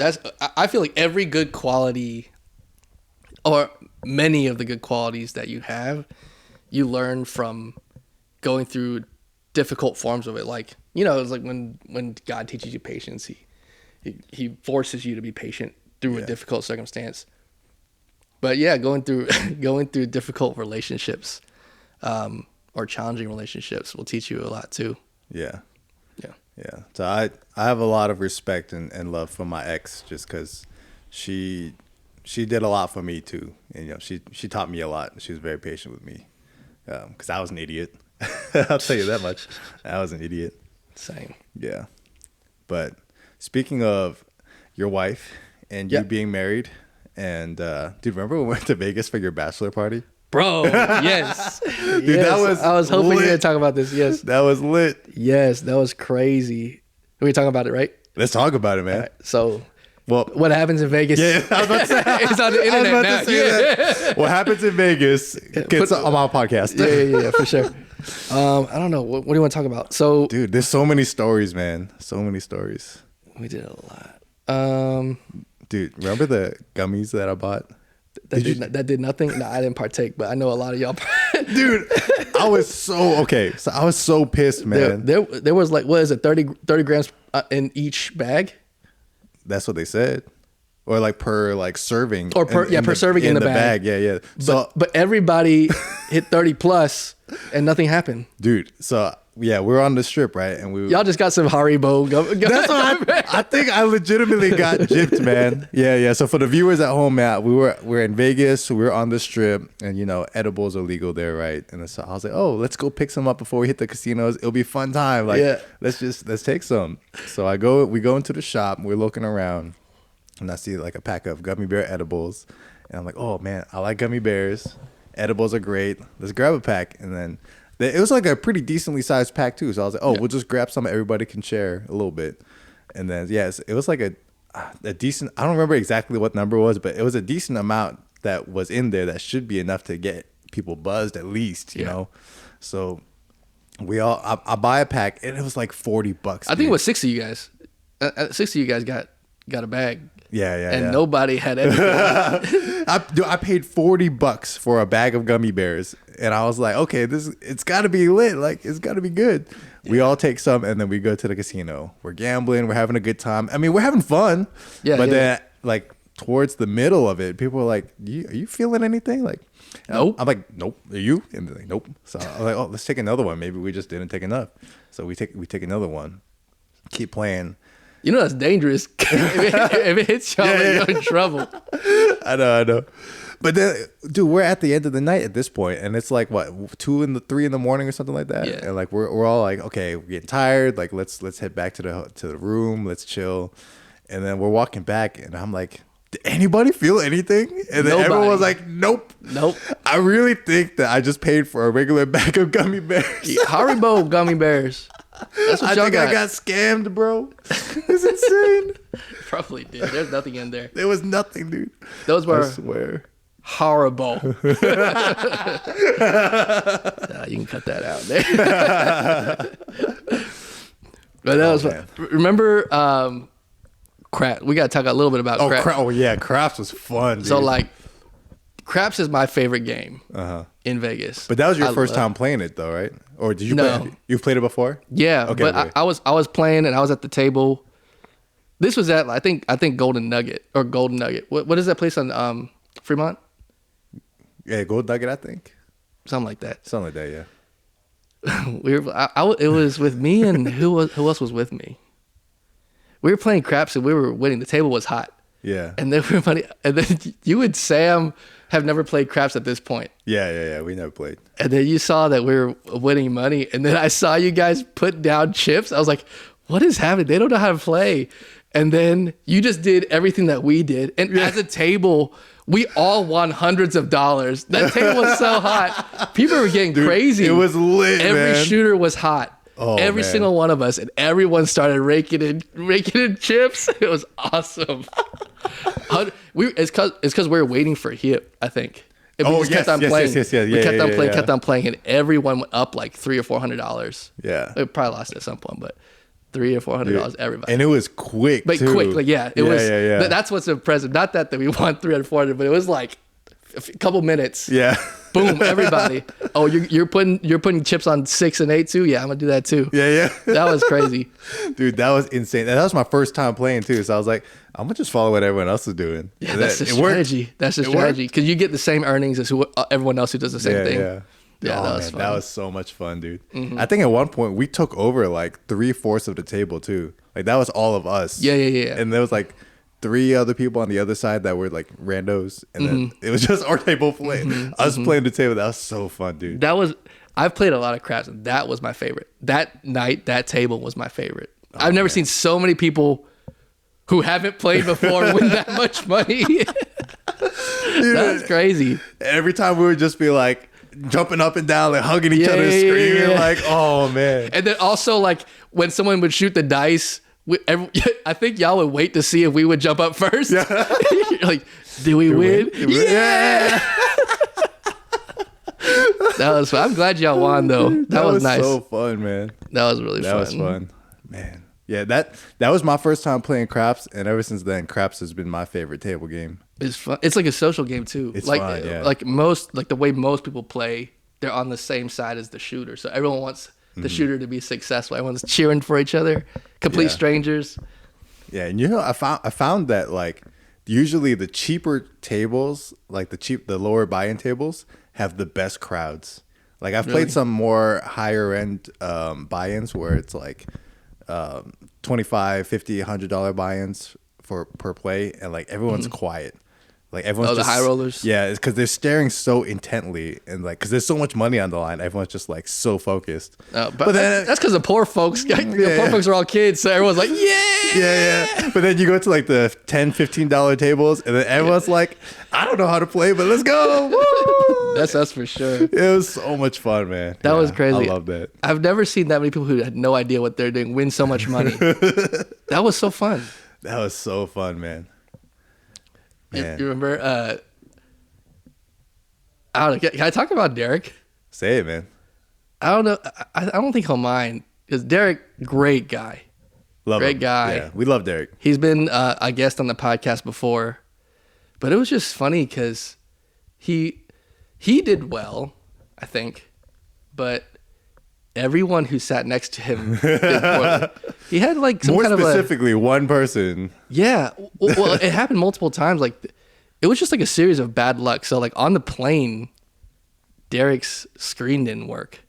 I feel like every good quality, or many of the good qualities that you have, you learn from going through difficult forms of it. Like, you know, it's like when God teaches you patience, he forces you to be patient through a difficult circumstance. But yeah, going through difficult relationships, or challenging relationships will teach you a lot too. Yeah. Yeah. Yeah. So I have a lot of respect and love for my ex, just because she did a lot for me too. And, you know, she taught me a lot. She was very patient with me, because I was an idiot. I'll tell you that much. I was an idiot. Same. Yeah. But speaking of your wife and you being married, and dude, remember when we went to Vegas for your bachelor party? Bro, yes. Dude, yes. I was hoping you were lit. going to talk about this. Yes. That was lit. Yes, that was crazy. We talking about it, right? Let's talk about it, man. All right, so, Well, what happens in Vegas? yeah, I was about to say, it's on the internet now. What happens in Vegas gets on my podcast. Yeah, for sure. I don't know. What do you want to talk about? So, Dude, there's so many stories, man. So many stories. we did a lot. Dude, remember the gummies that I bought? That did nothing. No, I didn't partake, but I know a lot of y'all. Dude, I was so pissed, man. There was like, what is it, 30 grams in each bag? That's what they said. Or like per like serving. Or per serving in the bag. Yeah. So, But everybody hit 30 plus and nothing happened. dude, so yeah, we were on the strip, right? And we Y'all just got some Haribo. That's what I think I legitimately got gypped, man. Yeah. So for the viewers at home, man, we're in Vegas, so we were on the strip, and you know, edibles are legal there, right? And so I was like, oh, let's go pick some up before we hit the casinos. It'll be a fun time. Like, let's take some. So we go into the shop, and we're looking around, and I see like a pack of gummy bear edibles, and I'm like, oh man, I like gummy bears. Edibles are great. Let's grab a pack, and then. It was like a pretty decently sized pack too. So I was like, we'll just grab some. Everybody can share a little bit. And then, yes, it was like a decent, I don't remember exactly what number it was, but it was a decent amount that was in there that should be enough to get people buzzed at least, you know? So I buy a pack and it was like $40. I think it was 6 of you guys. 6 of you guys got a bag. Yeah. And nobody had anything. I paid $40 for a bag of gummy bears, and I was like, okay, it's got to be lit. Like, it's got to be good. Yeah. We all take some, and then we go to the casino. We're gambling. We're having a good time. I mean, we're having fun. Yeah. But then, like, towards the middle of it, people were like, are you feeling anything? Like, nope. I'm like, nope. Are you? And they're like, nope. So I was like, oh, let's take another one. Maybe we just didn't take enough. So we take another one. Keep playing. You know that's dangerous. if it hits y'all, you're in trouble. I know. But then, dude, we're at the end of the night at this point, and it's like what 2 3 in the morning or something like that. Yeah. And like we're all like, okay, we're getting tired. Like let's head back to the room. Let's chill. And then we're walking back, and I'm like, did anybody feel anything? And then everyone was like, nope. I really think that I just paid for a regular bag of gummy bears. Haribo gummy bears. That's what I got scammed, bro. It's insane. Probably did. There's nothing in there. There was nothing, dude. Those were, I swear, horrible. You can cut that out there. But that was fun. Remember crap. We got to talk a little bit about crap. Oh yeah, craps was fun, dude. So like craps is my favorite game in Vegas. But that was your first time playing it though, right? Or did you play it? You've played it before? Yeah, okay, but I was playing and I was at the table. This was at I think Golden Nugget. What is that place on Fremont? Yeah, Golden Nugget, I think. Something like that. Yeah. It was with me and who else was with me? We were playing craps and we were winning. The table was hot. Yeah. And then you and Sam have never played craps at this point. Yeah. We never played. And then you saw that we were winning money, and then I saw you guys put down chips. I was like, what is happening? They don't know how to play. And then you just did everything that we did. And as a table, we all won hundreds of dollars. That table was so hot. People were getting crazy. It was lit, Every man. shooter was hot. Oh, Every man. single one of us. And everyone started raking in chips. It was awesome. It's because we were waiting for Hip, I think. And we just kept on playing. Yes. We kept on playing, and everyone went up like $300 or $400. Yeah. It probably lost at some point, but $300 or $400, everybody. And it was quick, But too. quick, like, it was. Yeah. That's what's impressive. Not that we won 300, 400, but it was like a couple minutes. Yeah. Boom, everybody. Oh, you're putting chips on 6 and 8 too? Yeah, I'm gonna do that too. Yeah. That was crazy. Dude, that was insane. And that was my first time playing, too. So I was like, I'm going to just follow what everyone else is doing. Yeah, And that's the it worked. strategy. That's the It strategy. worked. Because you get the same earnings as everyone else who does the same thing. Yeah. Yeah, Oh, that was man, fun. that was so much fun, dude. I think at one point we took over like 3/4 of the table too. Like that was all of us. Yeah. And there was like 3 other people on the other side that were like randos, and then it was just our table playing. Us playing the table. That was so fun, dude. I've played a lot of craps, and that was my favorite. That night, that table was my favorite. I've never seen so many people who haven't played before win that much money. That's crazy. Every time we would just be like jumping up and down, like hugging each other, screaming, like, "Oh man!" And then also like when someone would shoot the dice. I think y'all would wait to see if we would jump up first. Yeah. Like, do we win? Yeah. That was fun. I'm glad y'all won though. That was nice. So fun, man. That was really fun. That was fun, man. Yeah, that was my first time playing craps, and ever since then, craps has been my favorite table game. It's fun. It's like a social game too. It's like fun, yeah. like the way most people play, they're on the same side as the shooter. So everyone wants the shooter to be successful. Everyone's cheering for each other. Complete strangers. Yeah, and I found that like usually the cheaper tables, like the lower buy-in tables, have the best crowds. Like I've played some more higher end buy-ins where it's like $25, $50, $100 buy-ins per play, and like everyone's quiet. Like everyone's the high rollers. Yeah, it's because they're staring so intently, and like because there's so much money on the line, everyone's just like so focused. But then that's because the poor folks. Poor folks are all kids, so everyone's like, yeah. But then you go to like the $10, $15 tables, and then everyone's like, I don't know how to play, but let's go. Woo! That's us for sure. It was so much fun, man. That was crazy. I love that. I've never seen that many people who had no idea what they're doing win so much money. That was so fun. That was so fun, man. You remember? I don't know. Can I talk about Derek? Say it, man. I don't know. I don't think he'll mind because Derek, great guy. Great guy. Yeah, we love Derek. He's been a guest on the podcast before, but it was just funny because he did well, I think, but everyone who sat next to him did poorly. He had like some More kind specifically, one person. Yeah. Well, it happened multiple times. Like, it was just like a series of bad luck. So, like, on the plane, Derek's screen didn't work.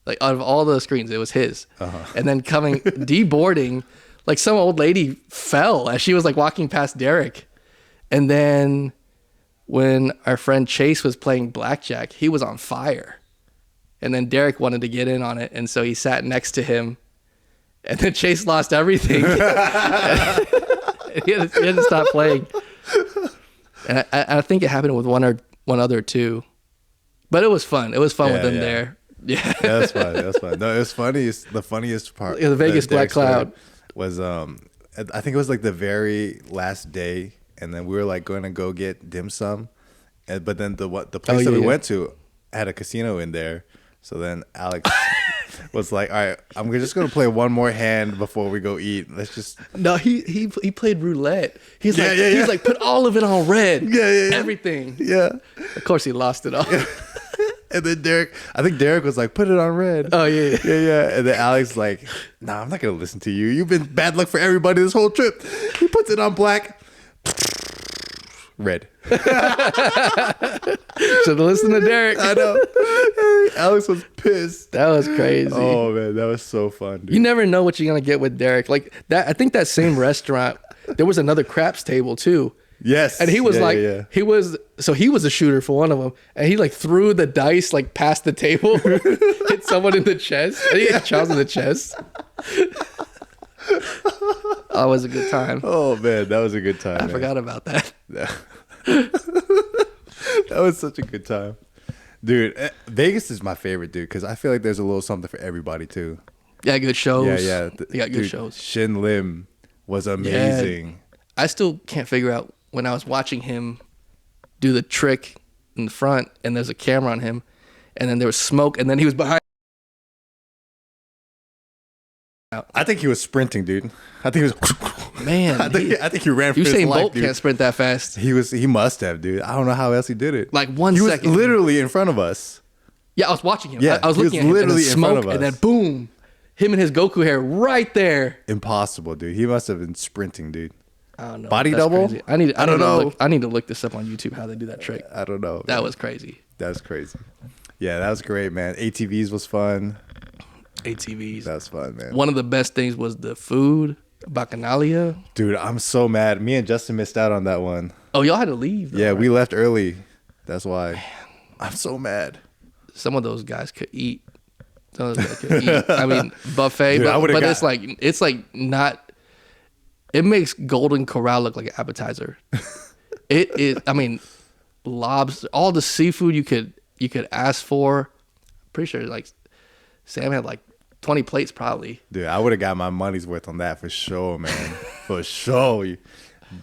Like, out of all the screens, it was his. And then deboarding, like, some old lady fell as she was, like, walking past Derek. And then when our friend Chase was playing blackjack, he was on fire. And then Derek wanted to get in on it. And so he sat next to him. And then Chase lost everything. he had to stop playing. And I think it happened with one other too. But it was fun. It was fun with them there. Yeah. That's fun. No, it was funny. The funniest part. The Vegas Black Cloud was I think it was like the very last day, and then we were like going to go get dim sum, but then the place that we went to had a casino in there. So then Alex was like, "All right, I'm just gonna play one more hand before we go eat. Let's just." No, he played roulette. He's like, put all of it on red. Yeah. Everything. Yeah. Of course, he lost it all. And then I think Derek was like, put it on red. Oh yeah. And then Alex like, nah, I'm not gonna listen to you. You've been bad luck for everybody this whole trip. He puts it on black. Red. Should listen to Derek. I know. Alex was pissed. That was crazy. Oh man, that was so fun, dude. You never know what you're gonna get with Derek. Like that. I think that same restaurant, there was another craps table too. Yes. And he was he was a shooter for one of them, and he like threw the dice like past the table, hit someone in the chest. And he hit Charles in the chest. Always a good time. Oh man, that was a good time. I man. forgot about that. That was such a good time, dude. Vegas is my favorite, dude, because I feel like there's a little something for everybody too. Yeah, good shows. Yeah. They got good shows. Shin Lim was amazing. I still can't figure out when I was watching him do the trick in the front, and there's a camera on him, and then there was smoke, and then he was behind. I think he was sprinting, dude. I think he was. Man, I think he ran for his Usain life, Bolt dude. can't sprint that fast. He must have, dude. I don't know how else he did it. Like 1 he second. was literally in front of us. Yeah, I was watching him. Yeah, I was he was looking at him, literally and in front smoke, of us. and then boom, him and his Goku hair right there. Impossible, dude. He must have been sprinting, dude. I don't know. Body That's double? crazy. I don't know. I need to look this up on YouTube how they do that trick. I don't know. That was crazy. That was crazy. Yeah, that was great, man. ATVs was fun. ATVs. That was fun, man. One of the best things was the food, bacchanalia. Dude, I'm so mad. Me and Justin missed out on that one. Oh, y'all had to leave. Though, Yeah, right? we left early. That's why. Man. I'm so mad. Some of those guys could eat. Some of those guys could eat. I mean, buffet, Dude, but it's like not. It makes Golden Corral look like an appetizer. It is. I mean, lobster, all the seafood you could ask for. Pretty sure like Sam had like 20 plates probably. Dude, I would have got my money's worth on that for sure, man. For sure. You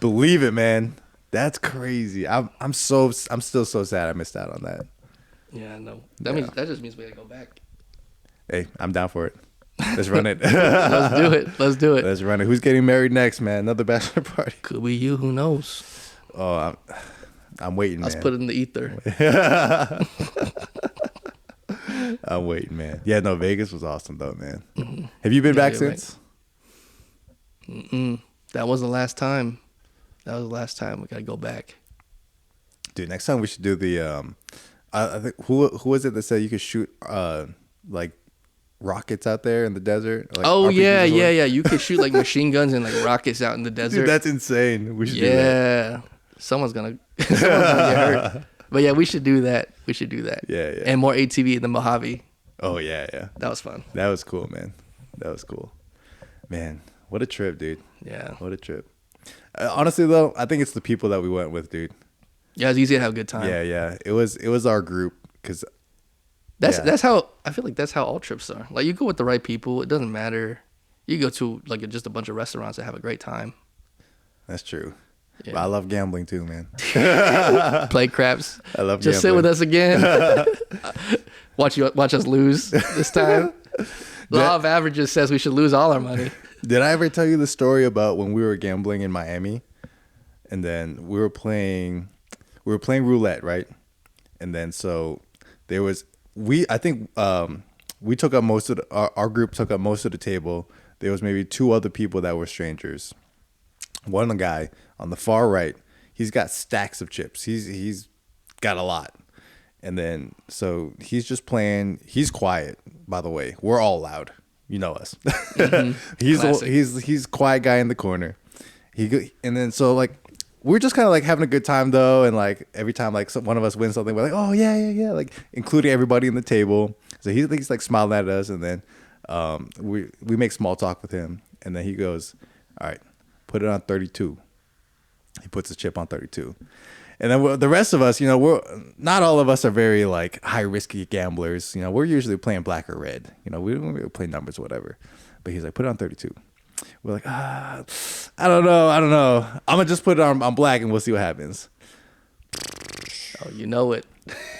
believe it, man. That's crazy. I'm still so sad I missed out on that. Yeah, no. That just means we gotta go back. Hey, I'm down for it. Let's run it. Let's do it. Let's do it. Let's run it. Who's getting married next, man? Another bachelor party. Could be you. Who knows? Oh, I'm waiting, Let's man. put it in the ether. I'm waiting, man. Yeah, no, Vegas was awesome though, man. Mm-hmm. Have you been back you're since? That was the last time. We gotta go back. Dude, next time we should do the I think who was it that said you could shoot like rockets out there in the desert? Like Oh RPGs yeah, or yeah. You could shoot like machine guns and like rockets out in the desert. Dude, that's insane. We should do that. Yeah, someone's gonna get hurt. But yeah, we should do that. Yeah. And more ATV in the Mojave. Oh yeah. That was fun. That was cool, man. That was cool. Man, what a trip, dude. Yeah. What a trip. Honestly though, I think it's the people that we went with, dude. Yeah, it's easy to have a good time. Yeah. It was our group because That's how I feel like that's how all trips are. Like you go with the right people, it doesn't matter. You go to like just a bunch of restaurants and have a great time. that's true. Yeah. But I love gambling too, man. Play craps. I love Just sit gambling. with us again. Watch us lose this time. Law of averages says we should lose all our money. Did I ever tell you the story about when we were gambling in Miami, and then we were playing roulette, right? And then so there was we took up most of our group took up most of the table. There was maybe two other people that were strangers. One guy on the far right, he's got stacks of chips. He's got a lot. And then so he's just playing. He's quiet, by the way. We're all loud. You know us. Classic. He's quiet guy in the corner. And then so like we're just kind of like having a good time though, and like every time like one of us wins something, we're like, oh yeah, like including everybody in the table. So he's like smiling at us, and then we make small talk with him, and then he goes, all right, put it on 32. He puts his chip on 32. And then the rest of us, we're not all of us are very like high risky gamblers. We're usually playing black or red. We don't really play numbers or whatever. But he's like, put it on 32. We're like, I don't know. I'm gonna just put it on black and we'll see what happens. Oh, you know it.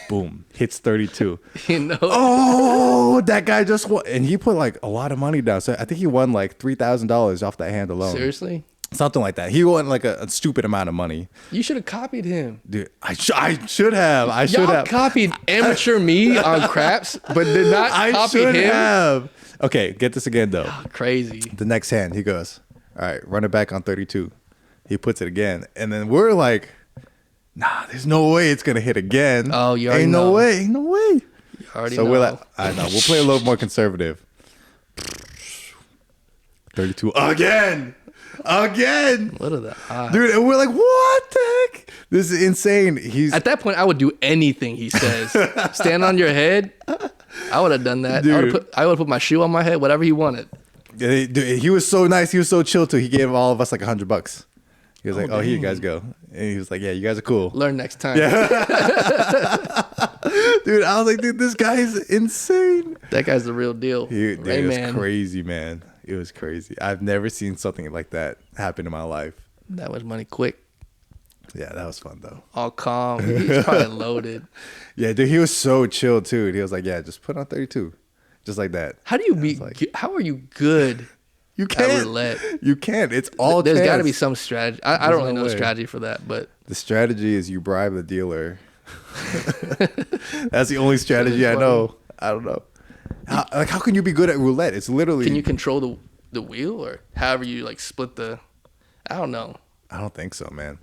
Boom, hits 32. You know it. Oh, that guy just won, and he put like a lot of money down. So I think he won like $3,000 off that hand alone. Seriously? Something like that. He won like a stupid amount of money. You should have copied him. Dude, I should have. Y'all copied amateur me on craps, but did not copy should him. have. Okay, get this again though. Crazy. The next hand, he goes, all right, run it back on 32. He puts it again. And then we're like, nah, there's no way it's going to hit again. Oh, you already Ain't know. no way. Ain't no way. You already So know. we're like, I know. We'll play a little more conservative. 32 again. What are the odds? Dude, and we're like, what the heck? This is insane. At that point, I would do anything he says. Stand on your head. I would have done that. Dude. I would have put my shoe on my head, whatever he wanted. Dude, he was so nice. He was so chill too. He gave all of us like $100. He was like, "Oh, here you guys go," and he was like, "Yeah, you guys are cool." Learn next time. Yeah. Dude, I was like, dude, this guy is insane. That guy's the real deal. Dude, it was crazy, man. It was crazy. I've never seen something like that happen in my life. That was money quick. Yeah, that was fun though. All calm. He's probably loaded. Yeah, dude, he was so chill too. He was like, "Yeah, just put on 32," just like that. How do you be? Like, how are you good? You can't. Roulette? You can't. It's all. There's got to chance. be some strategy. I don't really know way. strategy for that, but The strategy is you bribe the dealer. That's the only strategy I know. I don't know. How can you be good at roulette? It's literally. Can you control the wheel or however you like split the? I don't know. I don't think so, man.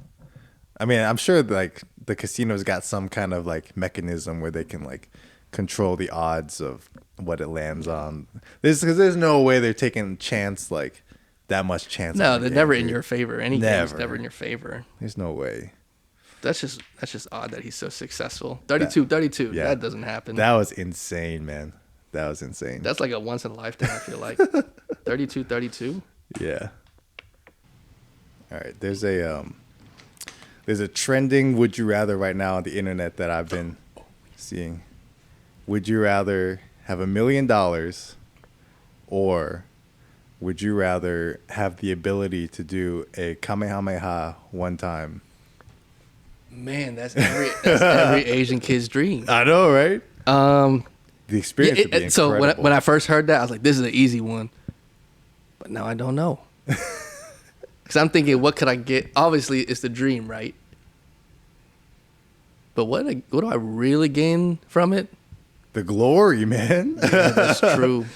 I mean, I'm sure like the casino's got some kind of like mechanism where they can like control the odds of what it lands on. There's no way they're taking chance like that much chance. No, on they're the never game, in dude. your favor. Any Never. game's never in your favor. There's no way. That's just odd that he's so successful. 32. Yeah. That doesn't happen. That was insane, man. That was insane. That's like a once in a lifetime, I feel like. 32. Yeah. All right. There's a trending would you rather right now on the internet that I've been seeing. Would you rather have $1 million or would you rather have the ability to do a Kamehameha one time? Man, that's every Asian kid's dream. I know, right? The experience would be so incredible. when I first heard that, I was like, this is an easy one. But now I don't know. Because I'm thinking, what could I get? Obviously, it's the dream, right? But what do I really gain from it? The glory, man. Yeah, that's true.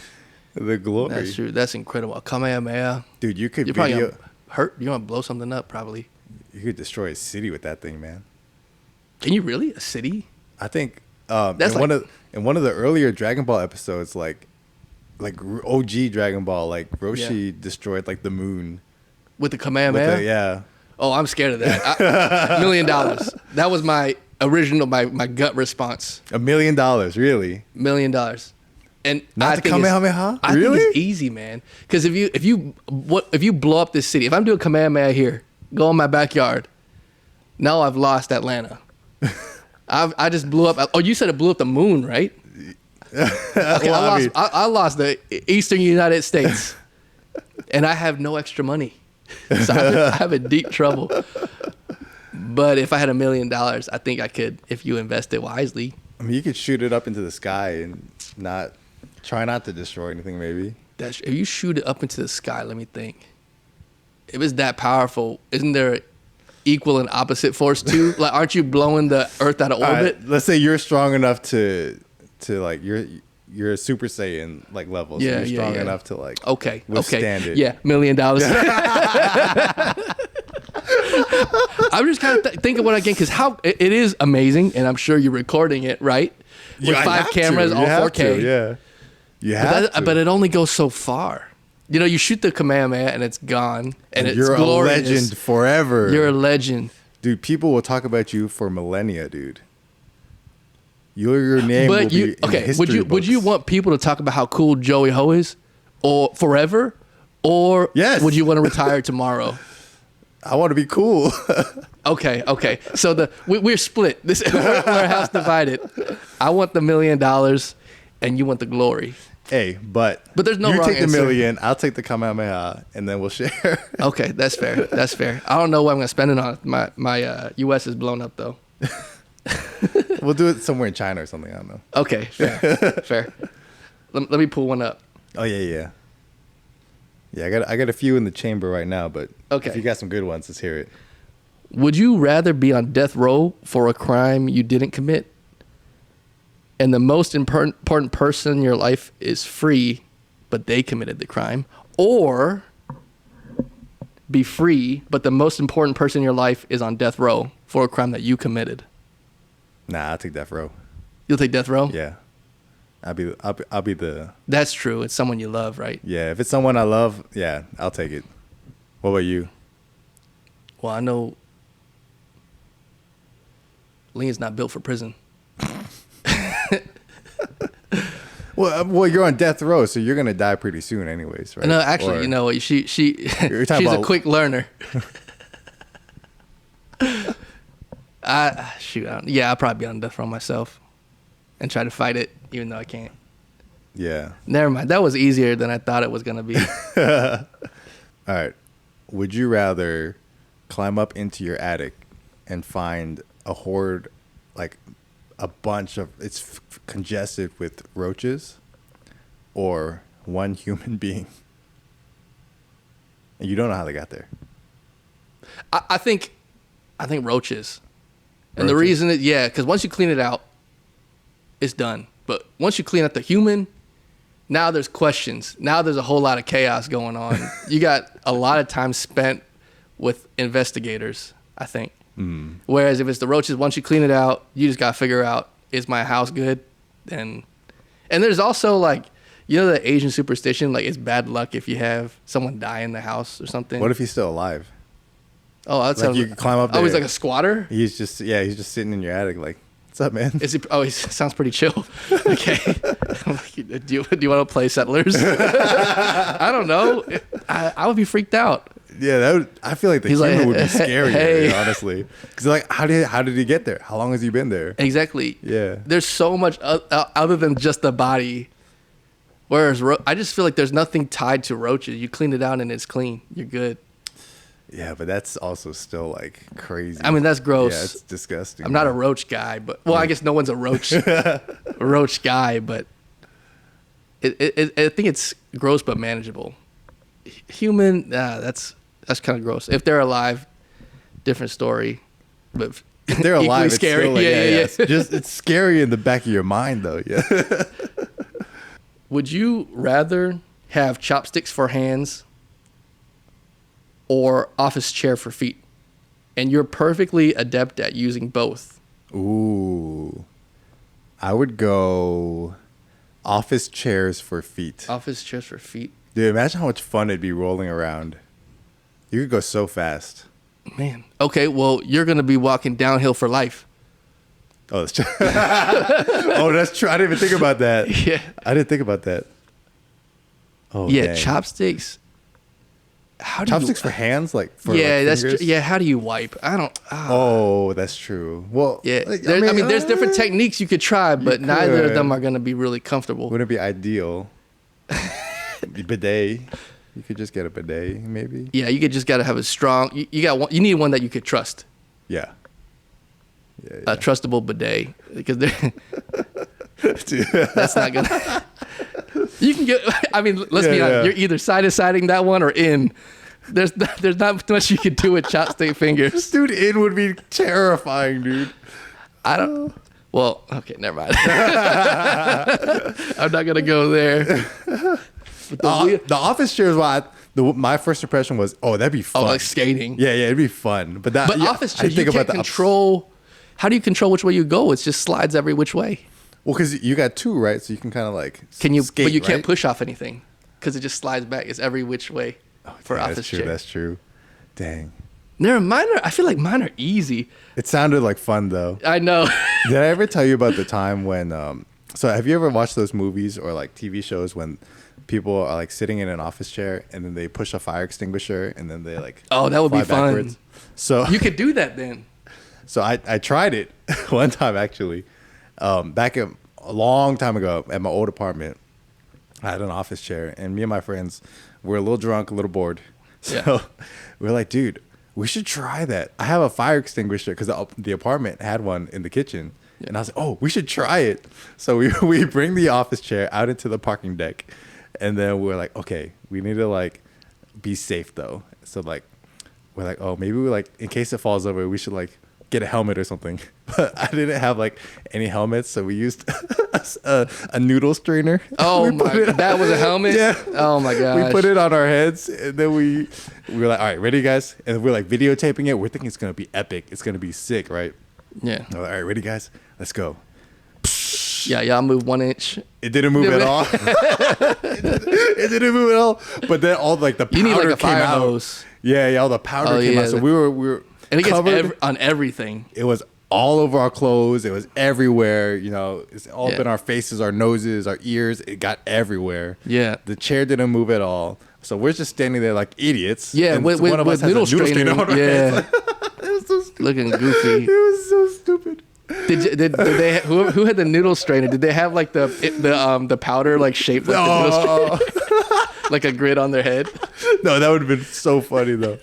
The glory. That's true. That's incredible. A Kamehameha. Dude, you could You're probably gonna hurt. You're gonna blow something up, probably. You could destroy a city with that thing, man. Can you really? A city? I think That's in one of the earlier Dragon Ball episodes, like OG Dragon Ball, like Roshi destroyed like the moon With the Kamehameha? yeah. Oh, I'm scared of that. $1 million. That was my original, my gut response. $1 million, really? $1 million. And Not I the think Kamehameha? I Really? think it's easy, man. Because if you blow up this city, if I'm doing Kamehameha here, go in my backyard. Now I've lost Atlanta. I just blew up. Oh, you said it blew up the moon, right? Okay, Well, I lost the eastern United States, and I have no extra money, so I'm in deep trouble. But if I had $1 million, I think I could, if you invest it wisely. I mean, you could shoot it up into the sky and try not to destroy anything, maybe. If you shoot it up into the sky, let me think. If it's that powerful, isn't there equal and opposite force too? Like, aren't you blowing the Earth out of orbit? Right, let's say you're strong enough to like you're a Super Saiyan like level. So Yeah, you're yeah, strong yeah. enough to like okay. withstand it. Yeah, $1 million. I'm just kind of thinking what I can, because it is amazing, and I'm sure you're recording it, right? With Yeah, I 5 have cameras, to. all You have 4K. to, yeah. You have to. But it only goes so far. You know, you shoot the Kamehameha and it's gone, and it's you're glorious. a legend forever. You're a legend. Dude, people will talk about you for millennia, dude. Your name will be in history would you books. want people to talk about how cool Joey Ho is, or forever, or Yes. would you want to retire tomorrow? I want to be cool. Okay. So we're split. We're house divided. I want the $1 million, and you want the glory. Hey, but there's no you wrong take the answer. $1 million, I'll take the Kamehameha, and then we'll share. Okay, that's fair. I don't know what I'm gonna spend it on. My U.S. is blown up though. We'll do it somewhere in China or something. I don't know. Okay, fair. Let me pull one up. Oh yeah. Yeah, I got a few in the chamber right now, but Okay. if you got some good ones, let's hear it. Would you rather be on death row for a crime you didn't commit, and the most important person in your life is free, but they committed the crime, or be free, but the most important person in your life is on death row for a crime that you committed? Nah, I'll take death row. You'll take death row? Yeah, I'll be the That's true. It's someone you love, right? yeah. If it's someone I love, yeah, I'll take it. What about you? Well, I know Lean's not built for prison. Well, you're on death row, so you're gonna die pretty soon, anyways, right? No, actually, Or- you know what? She's talking a about- quick learner. I'll probably be on death row myself and try to fight it, even though I can't. Yeah. Never mind. That was easier than I thought it was gonna be. All right. Would you rather climb up into your attic and find a horde, like a bunch of, it's congested with roaches, or one human being? And you don't know how they got there. I think roaches. And the Roaches? reason is, because once you clean it out, it's done. But once you clean out the human, now there's questions. Now there's a whole lot of chaos going on. You got a lot of time spent with investigators, I think. Whereas if it's the roaches, once you clean it out, you just got to figure out, is my house good? And there's also like, you know, the Asian superstition, like it's bad luck if you have someone die in the house or something. What if he's still alive? Oh, that Like sounds. you can climb up there. Oh, he's like a squatter. He's just sitting in your attic, like, what's up, man? Is he? Oh, he sounds pretty chill. Okay. I'm like, do you want to play Settlers? I don't know. I would be freaked out. Yeah, I feel like the He's human like, would be scarier, hey. honestly. Because like, how did he get there? How long has he been there? Exactly. Yeah. There's so much other than just the body. Whereas I just feel like there's nothing tied to roaches. You clean it out and it's clean. You're good. Yeah, but that's also still like crazy. I mean, that's gross. Yeah, it's disgusting. I'm not a roach guy, but I guess no one's a roach guy, but I think it's gross but manageable. Human, that's kind of gross. If they're alive, different story. But If they're equally alive, it's scary. still like, Yeah. It's just it's scary in the back of your mind, though. Yeah. Would you rather have chopsticks for hands or office chair for feet? And you're perfectly adept at using both. Ooh, I would go office chairs for feet. Office chairs for feet? Dude, imagine how much fun it'd be rolling around. You could go so fast. Man. Okay, well, you're going to be walking downhill for life. Oh, that's true. Oh, that's true. I didn't even think about that. Yeah. I didn't think about that. Oh, Yeah, dang. chopsticks. How do Chopsticks you, for hands, like for yeah, like, that's fingers? yeah. How do you wipe? I don't. Oh, that's true. Well, Yeah, like, I mean, there's different techniques you could try, but neither of could. them are going to be really comfortable. Wouldn't it be ideal? Bidet. You could just get a bidet, maybe. Yeah, you could just got to have a strong. You got one. You need one that you could trust. Yeah. Yeah. A trustable bidet, because yeah. that's not gonna. You can get. I mean, let's be Yeah, honest. yeah. You're either side-to-siding that one or in. There's not much you can do with chopstick fingers. Dude, it would be terrifying, dude. I don't. Well, okay, never mind. I'm not gonna go there. But The office chairs. My first impression was, oh, that'd be fun. like skating. Yeah, it'd be fun. But But yeah, office I chairs, you think can't about the control. How do you control which way you go? It just slides every which way. Well, because you got two, right? So you can kind of like Can you? skate, But you right? can't push off anything because it just slides back. It's every which way for Yeah, office that's true. chair. That's true. Dang. I feel like mine are easy. It sounded like fun though. I know. Did I ever tell you about the time when? So have you ever watched those movies or like TV shows when people are like sitting in an office chair and then they push a fire extinguisher and then they like Oh, that would be fly fun. So You could do that then. So I tried it one time actually, back a long time ago at my old apartment. I had an office chair, and me and my friends were a little drunk, a little bored. So Yeah. we were like, dude, we should try that. I have a fire extinguisher because the apartment had one in the kitchen. And I was like, oh, we should try it. So we bring the office chair out into the parking deck. And then we're like, okay, we need to like be safe though. So like, we're like, oh, maybe we like, in case it falls over, we should like get a helmet or something. But I didn't have like any helmets. So we used a noodle strainer. Oh We put my! it- That was a helmet. Yeah. Oh my gosh. We put it on our heads, and then we were like, all right, ready, guys? And we're like videotaping it. We're thinking it's going to be epic. It's going to be sick, right? Yeah. We're like, all right, ready, guys? Let's go. Yeah. Y'all move 1 inch. It didn't move at all. It didn't move at all. But then all like the powder You need like a came fire out. hose. Yeah, all the powder Oh, came yeah. out. So we were And it gets covered. on everything. It was all over our clothes. It was everywhere. It's all Yeah. in our faces, our noses, our ears. It got everywhere. Yeah. The chair didn't move at all. So we're just standing there like idiots. Yeah, and with one of us has a noodle noodle strainer strainer. on our Yeah, heads. It was so stupid. looking goofy. It was so stupid. Did they who had the noodle strainer? Did they have like the powder like shaped like the noodle strainer, like a grid on their head? No, that would have been so funny though.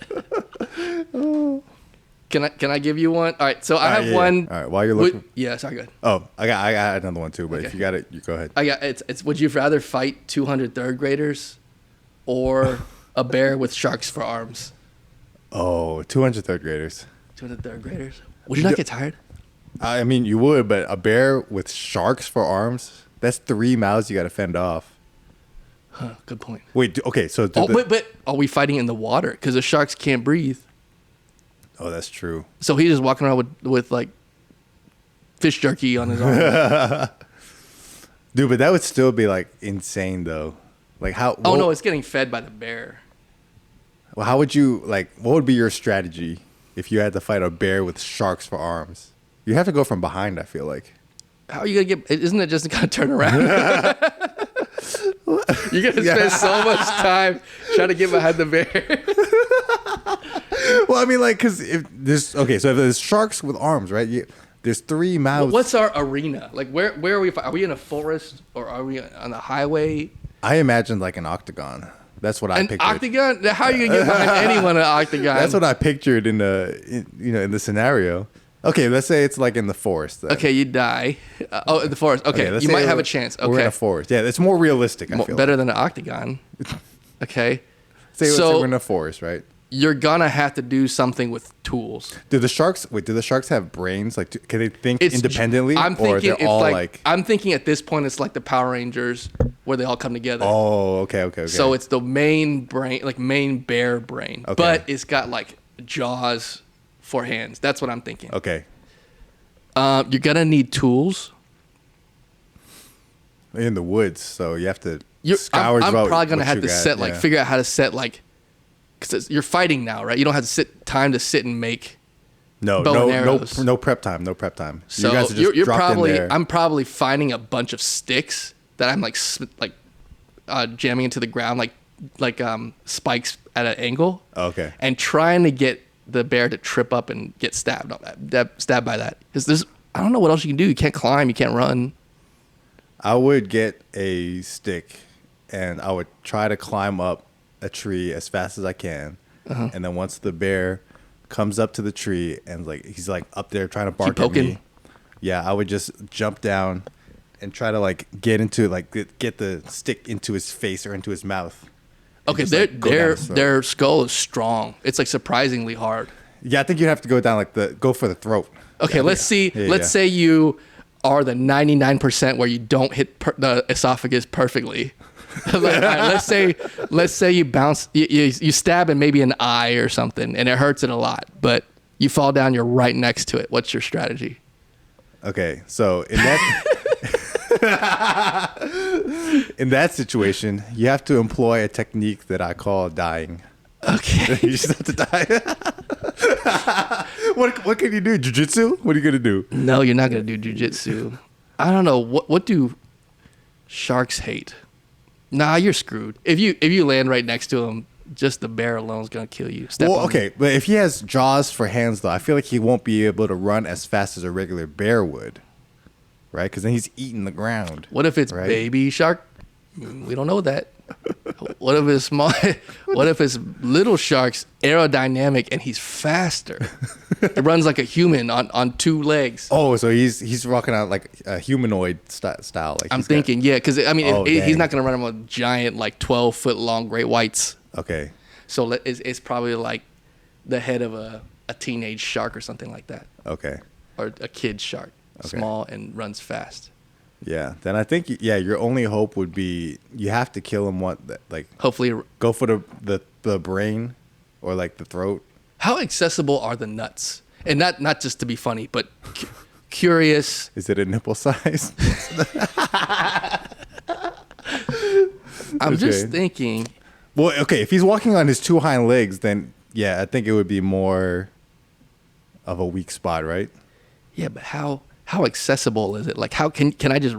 Can I give you one? All right, so I have Yeah. one. All right, while you're looking. Yeah, sorry, good. Oh, I got another one too. But Okay. if you got it, you go ahead. I got it's. Would you rather fight 200 third graders, or a bear with sharks for arms? Oh, 200 third graders. 200 third graders. Would you not get tired? I mean, you would, but a bear with sharks for arms, that's 3 mouths you got to fend off. Huh, good point. Wait, okay, so... But are we fighting in the water? Because the sharks can't breathe. Oh, that's true. So he's just walking around with like fish jerky on his arm. Dude, but that would still be, like, insane, though. Like, how... Oh, no, it's getting fed by the bear. Well, how would you, like... What would be your strategy if you had to fight a bear with sharks for arms? You have to go from behind, I feel like. How are you going to get... Isn't it just going to turn around? You're going to spend so much time trying to get behind the bear. Well, I mean, like, because if there's... Okay, so if there's sharks with arms, right? There's 3 mouths. What's our arena? Like, where are we? Are we in a forest or are we on the highway? I imagined, like, an octagon. That's what I An pictured. octagon? How are you going to get behind anyone in an octagon? That's what I pictured in the scenario. Okay, let's say it's like in the forest. Then. Okay, you die. In the forest. Okay, let's you say might have a chance. Okay. We're in a forest. Yeah, it's more realistic. I feel Better like. than an octagon. Okay. Let's say So we're in a forest, right? you're gonna have to do something with tools. Do the sharks have brains? Like, can they think independently? I'm thinking or they're it's all like I'm thinking at this point it's like the Power Rangers where they all come together. Oh, okay. So it's the main brain, like main bear brain, Okay. but it's got like jaws for hands. That's what I'm thinking. okay. You're gonna need tools. In the woods, so you have to I'm scour. probably gonna what have you to got, yeah. figure out how to set because you're fighting now, right? You don't have to time to sit and make. No, bow and no, arrows. no prep time. No prep time. So you guys are just you're dropped in probably there. I'm probably finding a bunch of sticks that I'm jamming into the ground like spikes at an angle. Okay. And trying to get the bear to trip up and get stabbed stabbed by that. Because I don't know what else you can do. You can't climb. You can't run. I would get a stick and I would try to climb up a tree as fast as I can. Uh-huh. And then once the bear comes up to the tree and he's up there trying to bark at poking. me, yeah, I would just jump down and try to get into get the stick into his face or into his mouth. Okay, their skull is strong. It's surprisingly hard. Yeah, I think you have to go down go for the throat. Okay, let's see. Let's say you are the 99% where you don't hit the esophagus perfectly. All right, let's say you bounce, you stab in maybe an eye or something, and it hurts it a lot, but you fall down, you're right next to it. What's your strategy? Okay, so in that in that situation, you have to employ a technique that I call dying. Okay. You just have to die. What can you do? Jiu-jitsu? What are you gonna do? No, you're not gonna do jujitsu. I don't know what do sharks hate. Nah, you're screwed. If you land right next to him, just the bear alone is gonna kill you. Well, okay, but if he has jaws for hands, though, I feel like he won't be able to run as fast as a regular bear would, right? Because then he's eating the ground. What if it's right? baby shark? We don't know that. What if it's small? What if it's little shark's aerodynamic and he's faster? It runs like a human on 2 legs. Oh, so he's rocking out like a humanoid style. I'm thinking, yeah, because I mean, he's dang. not gonna run with giant 12-foot long great whites. Okay. So it's probably like the head of a teenage shark or something like that, Okay. or a kid shark, Okay. small and runs fast. Yeah. Then I think your only hope would be you have to kill him. Hopefully, Go for the brain or the throat. how accessible are the nuts? And not just to be funny, but curious. Is it a nipple size? I'm just Okay. thinking. Well, okay, if he's walking on his 2 hind legs, then yeah, I think it would be more of a weak spot, right? Yeah, but how accessible is it? Like, how can I just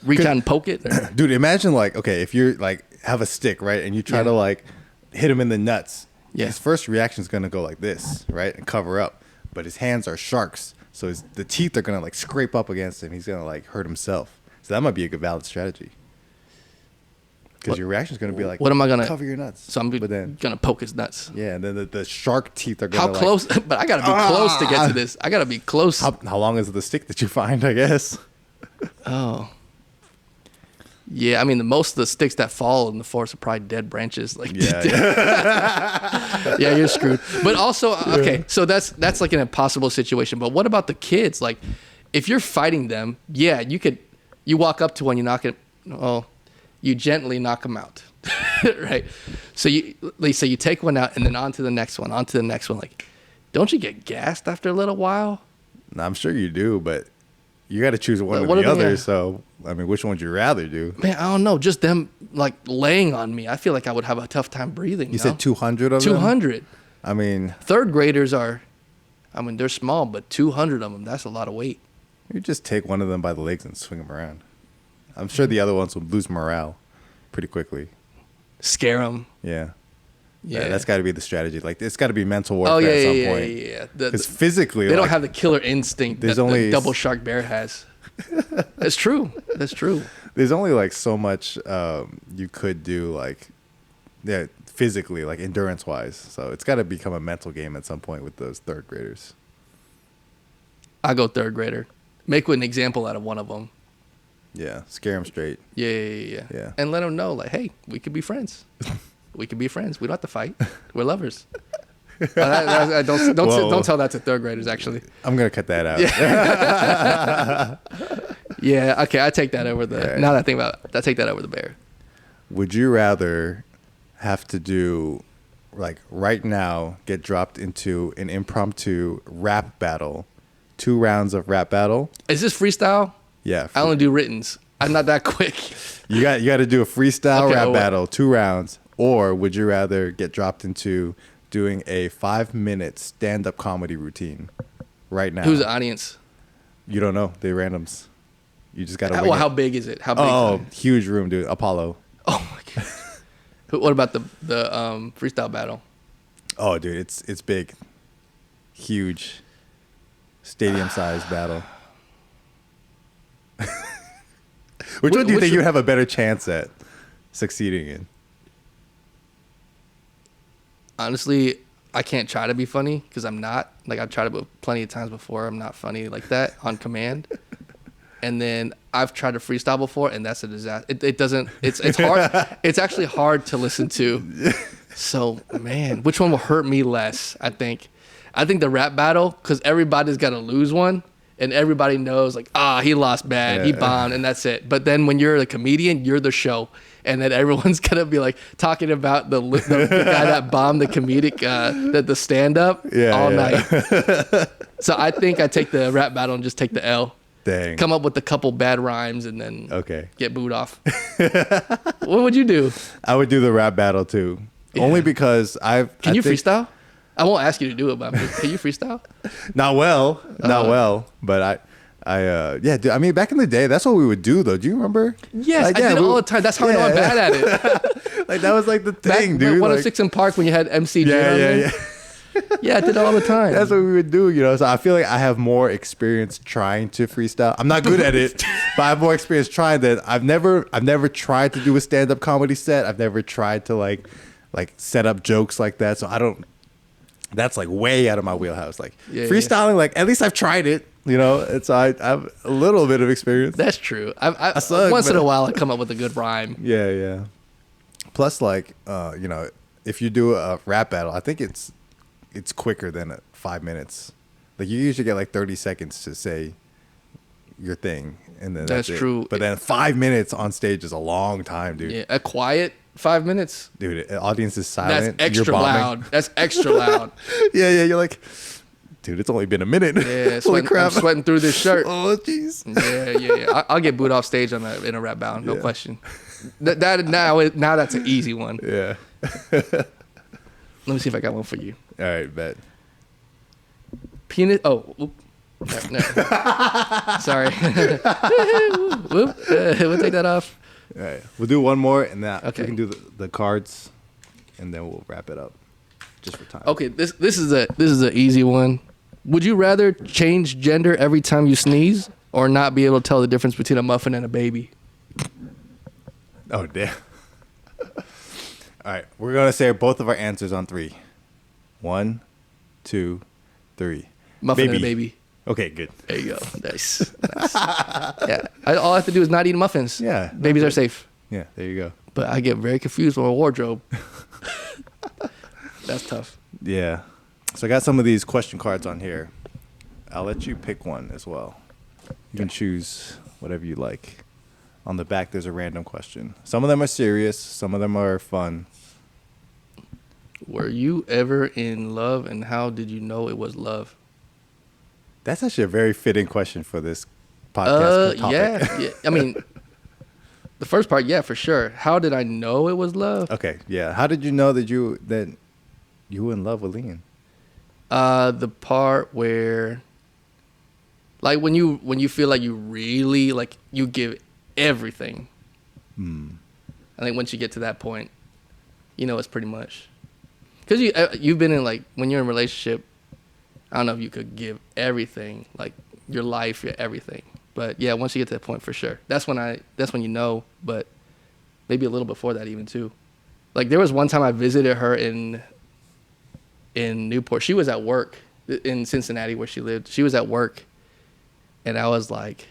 reach out and poke it? Or? Dude, imagine like, okay, if you're like have a stick, right, and you try to like hit him in the nuts. Yeah. His first reaction is gonna go like this, right, and cover up. But his hands are sharks, so the teeth are gonna like scrape up against him. He's gonna like hurt himself. So that might be a good valid strategy. Because your reaction is gonna be like, what am I gonna cover your nuts? So I'm gonna poke his nuts. Yeah, and then the shark teeth are gonna. How close? But I gotta be close to get to this. I gotta be close. How long is the stick that you find? I guess. Oh. Yeah, I mean, most of the sticks that fall in the forest are probably dead branches. Like, Yeah. yeah, you're screwed. But also, okay, so that's like an impossible situation. But what about the kids? Like, if you're fighting them, yeah, you walk up to one, you knock it. Oh, you gently knock them out, right? So you take one out and then on to the next one, on to the next one. Like, don't you get gassed after a little while? No, I'm sure you do, but you got to choose one What or the are they other. at? So, I mean, which one would you rather do? Man, I don't know. Just them like laying on me. I feel like I would have a tough time breathing. You said 200 of them? 200. I mean, Third graders they're small, but 200 of them, that's a lot of weight. you just take one of them by the legs and swing them around. I'm sure the other ones will lose morale pretty quickly. Scare them. Yeah. Yeah. That's got to be the strategy. Like, it's got to be mental warfare Oh, yeah, at some yeah, point. yeah. Because physically, They don't like, have the killer instinct that there's the only- double shark bear has. That's true. That's true. there's only like so much you could do, like, yeah, physically, like endurance wise. So it's got to become a mental game at some point with those third graders. I go third grader. Make an example out of one of them. Yeah, scare them straight. Yeah. And let them know, like, hey, we could be friends. We could be friends. We don't have to fight. We're lovers. Don't tell that to third graders, actually. I'm gonna cut that out. Yeah. Okay. I take that over the. Right. Now that I think about it, I take that over the bear. Would you rather have to do, like, right now, get dropped into an impromptu rap battle, 2 rounds of rap battle? Is this freestyle? Yeah, I only do writtens. I'm not that quick. you got to do a freestyle Okay, rap battle, 2 rounds, or would you rather get dropped into doing a 5-minute stand-up comedy routine right now? Who's the audience? You don't know. They're randoms. You just got to. How big is it? How big? Oh, huge room, dude. Apollo. Oh my god. What about the freestyle battle? Oh, dude, it's big, huge, stadium-sized battle. Which one do you think you have a better chance at succeeding in? Honestly, I can't try to be funny because I'm not. Like, I've tried it plenty of times before. I'm not funny like that on command. And then I've tried to freestyle before, and that's a disaster. It doesn't. It's hard. It's actually hard to listen to. So, man, which one will hurt me less? I think the rap battle, because everybody's got to lose one, and everybody knows, like, he lost bad, he bombed, and that's it. But then when you're the comedian, you're the show, and then everyone's gonna be like talking about the guy that bombed the comedic, the stand up all night. So I think I take the rap battle and just take the L. Dang. Come up with a couple bad rhymes and then get booed off. What would you do? I would do the rap battle too, only because Can you freestyle? I won't ask you to do it, but can you freestyle? Not well, but yeah, dude, I mean, back in the day, that's what we would do, though. Do you remember? Yes, I did it all the time. That's how I know I'm bad at it. Like, that was like the thing, dude. 106 in Park when you had MC. Yeah. Yeah, I did it all the time. That's what we would do, So I feel like I have more experience trying to freestyle. I'm not good at it, but I have more experience trying that. I've never tried to do a stand-up comedy set. I've never tried to like set up jokes like that. So I don't. That's like way out of my wheelhouse. Like freestyling, like at least I've tried it. It's I have a little bit of experience. That's true. I suck, once in but- a while I come up with a good rhyme. Yeah. Plus, like, if you do a rap battle, I think it's quicker than 5 minutes. Like, you usually get like 30 seconds to say your thing, and then that's true. But then 5 minutes on stage is a long time, dude. Yeah, a quiet 5 minutes. Dude, the audience is silent. That's extra loud. That's extra loud. Yeah. You're like, dude, it's only been a minute. Yeah, Holy crap. I'm sweating through this shirt. Oh, jeez. Yeah. I'll get booed off stage in a rap battle, no question. Now that's an easy one. Yeah. Let me see if I got one for you. All right, bet. Penis. Oh, No. Sorry. Whoop. We'll take that off. All right. We'll do one more, and that Okay. we can do the cards, and then we'll wrap it up, just for time. Okay, this is an easy one. Would you rather change gender every time you sneeze, or not be able to tell the difference between a muffin and a baby? Oh, damn. All right. We're going to say both of our answers on 3. 1, 2, 3. Muffin and a baby. Okay, good. There you go. Nice. Yeah. All I have to do is not eat muffins. Yeah. Babies are safe. Yeah, there you go. But I get very confused with a wardrobe. That's tough. Yeah. So I got some of these question cards on here. I'll let you pick one as well. You can choose whatever you like. On the back, there's a random question. Some of them are serious. Some of them are fun. Were you ever in love, and how did you know it was love? That's actually a very fitting question for this podcast topic. Yeah. I mean, the first part, yeah, for sure. How did I know it was love? Okay, yeah. How did you know that you were in love with Lean? The part where, like, when you feel like you really, like, you give everything. I think once you get to that point, you know it's pretty much. Because you've been in, like, when you're in a relationship, I don't know if you could give everything, like your life, your everything. But yeah, once you get to that point, for sure. That's when you know, but maybe a little before that even too. Like, there was one time I visited her in Newport. She was at work in Cincinnati where she lived. She was at work, and I was like,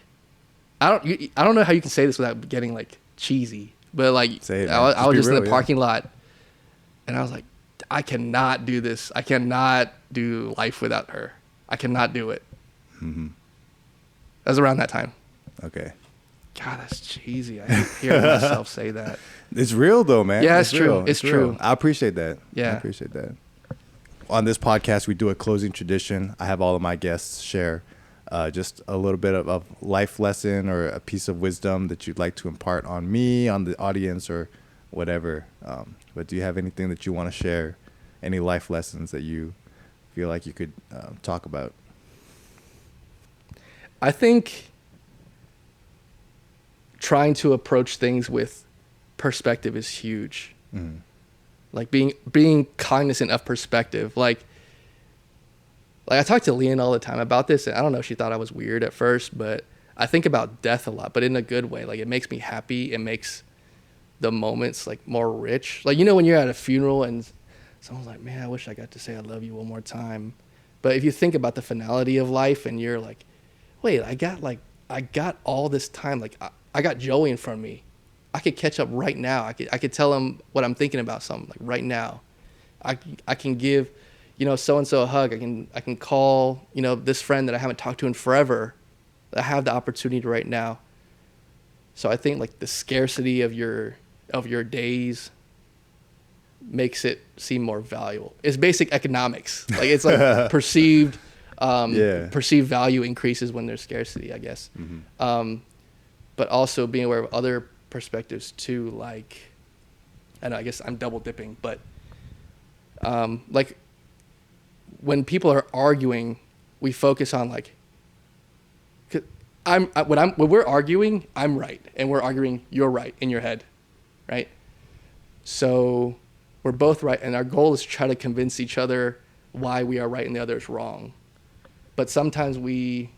I don't know how you can say this without getting like cheesy, but like Say it, man. I was just real, in the parking lot, and I was like, I cannot do this. I cannot do life without her. I cannot do it. Mm-hmm. That was around that time. Okay. God, that's cheesy. I keep hearing myself say that. It's real though, man. Yeah, it's true. real. It's real. true. I appreciate that. Yeah. I appreciate that. On this podcast, we do a closing tradition. I have all of my guests share just a little bit of life lesson or a piece of wisdom that you'd like to impart on me, on the audience, or whatever. But do you have anything that you want to share? Any life lessons that you feel like you could talk about? I think trying to approach things with perspective is huge. Mm. Like being cognizant of perspective. Like I talk to Leanne all the time about this, and I don't know if she thought I was weird at first, but I think about death a lot, but in a good way. Like, it makes me happy. It makes the moments like more rich. Like, you know, when you're at a funeral and someone's like, man, I wish I got to say I love you one more time. But if you think about the finality of life and you're like, wait, I got all this time. Like, I got Joey in front of me. I could catch up right now. I could tell him what I'm thinking about something, like right now. I can give, you know, so-and-so a hug. I can call, you know, this friend that I haven't talked to in forever. I have the opportunity right now. So I think like the scarcity of your days makes it seem more valuable. It's basic economics. Like, it's like perceived value increases when there's scarcity, I guess. Mm-hmm. But also being aware of other perspectives too. Like, I know, I guess I'm double dipping, but like when people are arguing, we focus on like, when we're arguing, I'm right, and we're arguing, you're right in your head, right? So we're both right, and our goal is to try to convince each other why we are right and the other is wrong. But sometimes I'm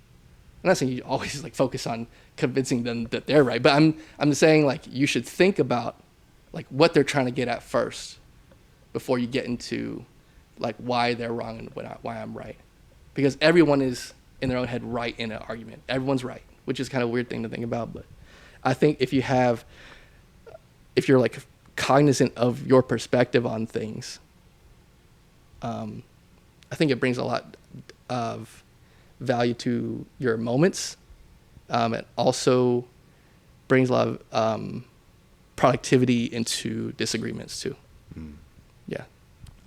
not saying you always like focus on convincing them that they're right, but I'm saying like you should think about like what they're trying to get at first before you get into like why they're wrong and why I'm right. Because everyone is in their own head right in an argument. Everyone's right, which is kind of a weird thing to think about. But I think if you're like cognizant of your perspective on things, I think it brings a lot of value to your moments. It also brings a lot of productivity into disagreements too. Mm. Yeah.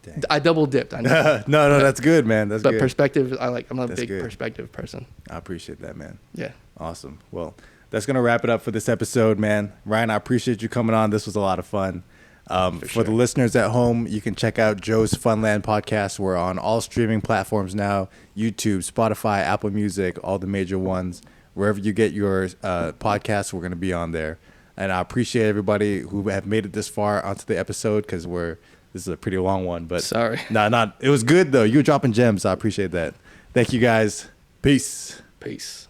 Dang. I double dipped. I know. No, that's good, man. That's but good. Perspective, I'm a big perspective person. I appreciate that, man. Yeah. Awesome. Well, that's going to wrap it up for this episode, man. Ryan, I appreciate you coming on. This was a lot of fun. For the listeners at home, you can check out Joe's Funland podcast. We're on all streaming platforms now: YouTube, Spotify, Apple Music, all the major ones. Wherever you get your podcasts, we're going to be on there. And I appreciate everybody who have made it this far onto the episode because this is a pretty long one. But sorry, it was good though. You were dropping gems. I appreciate that. Thank you guys. Peace. Peace.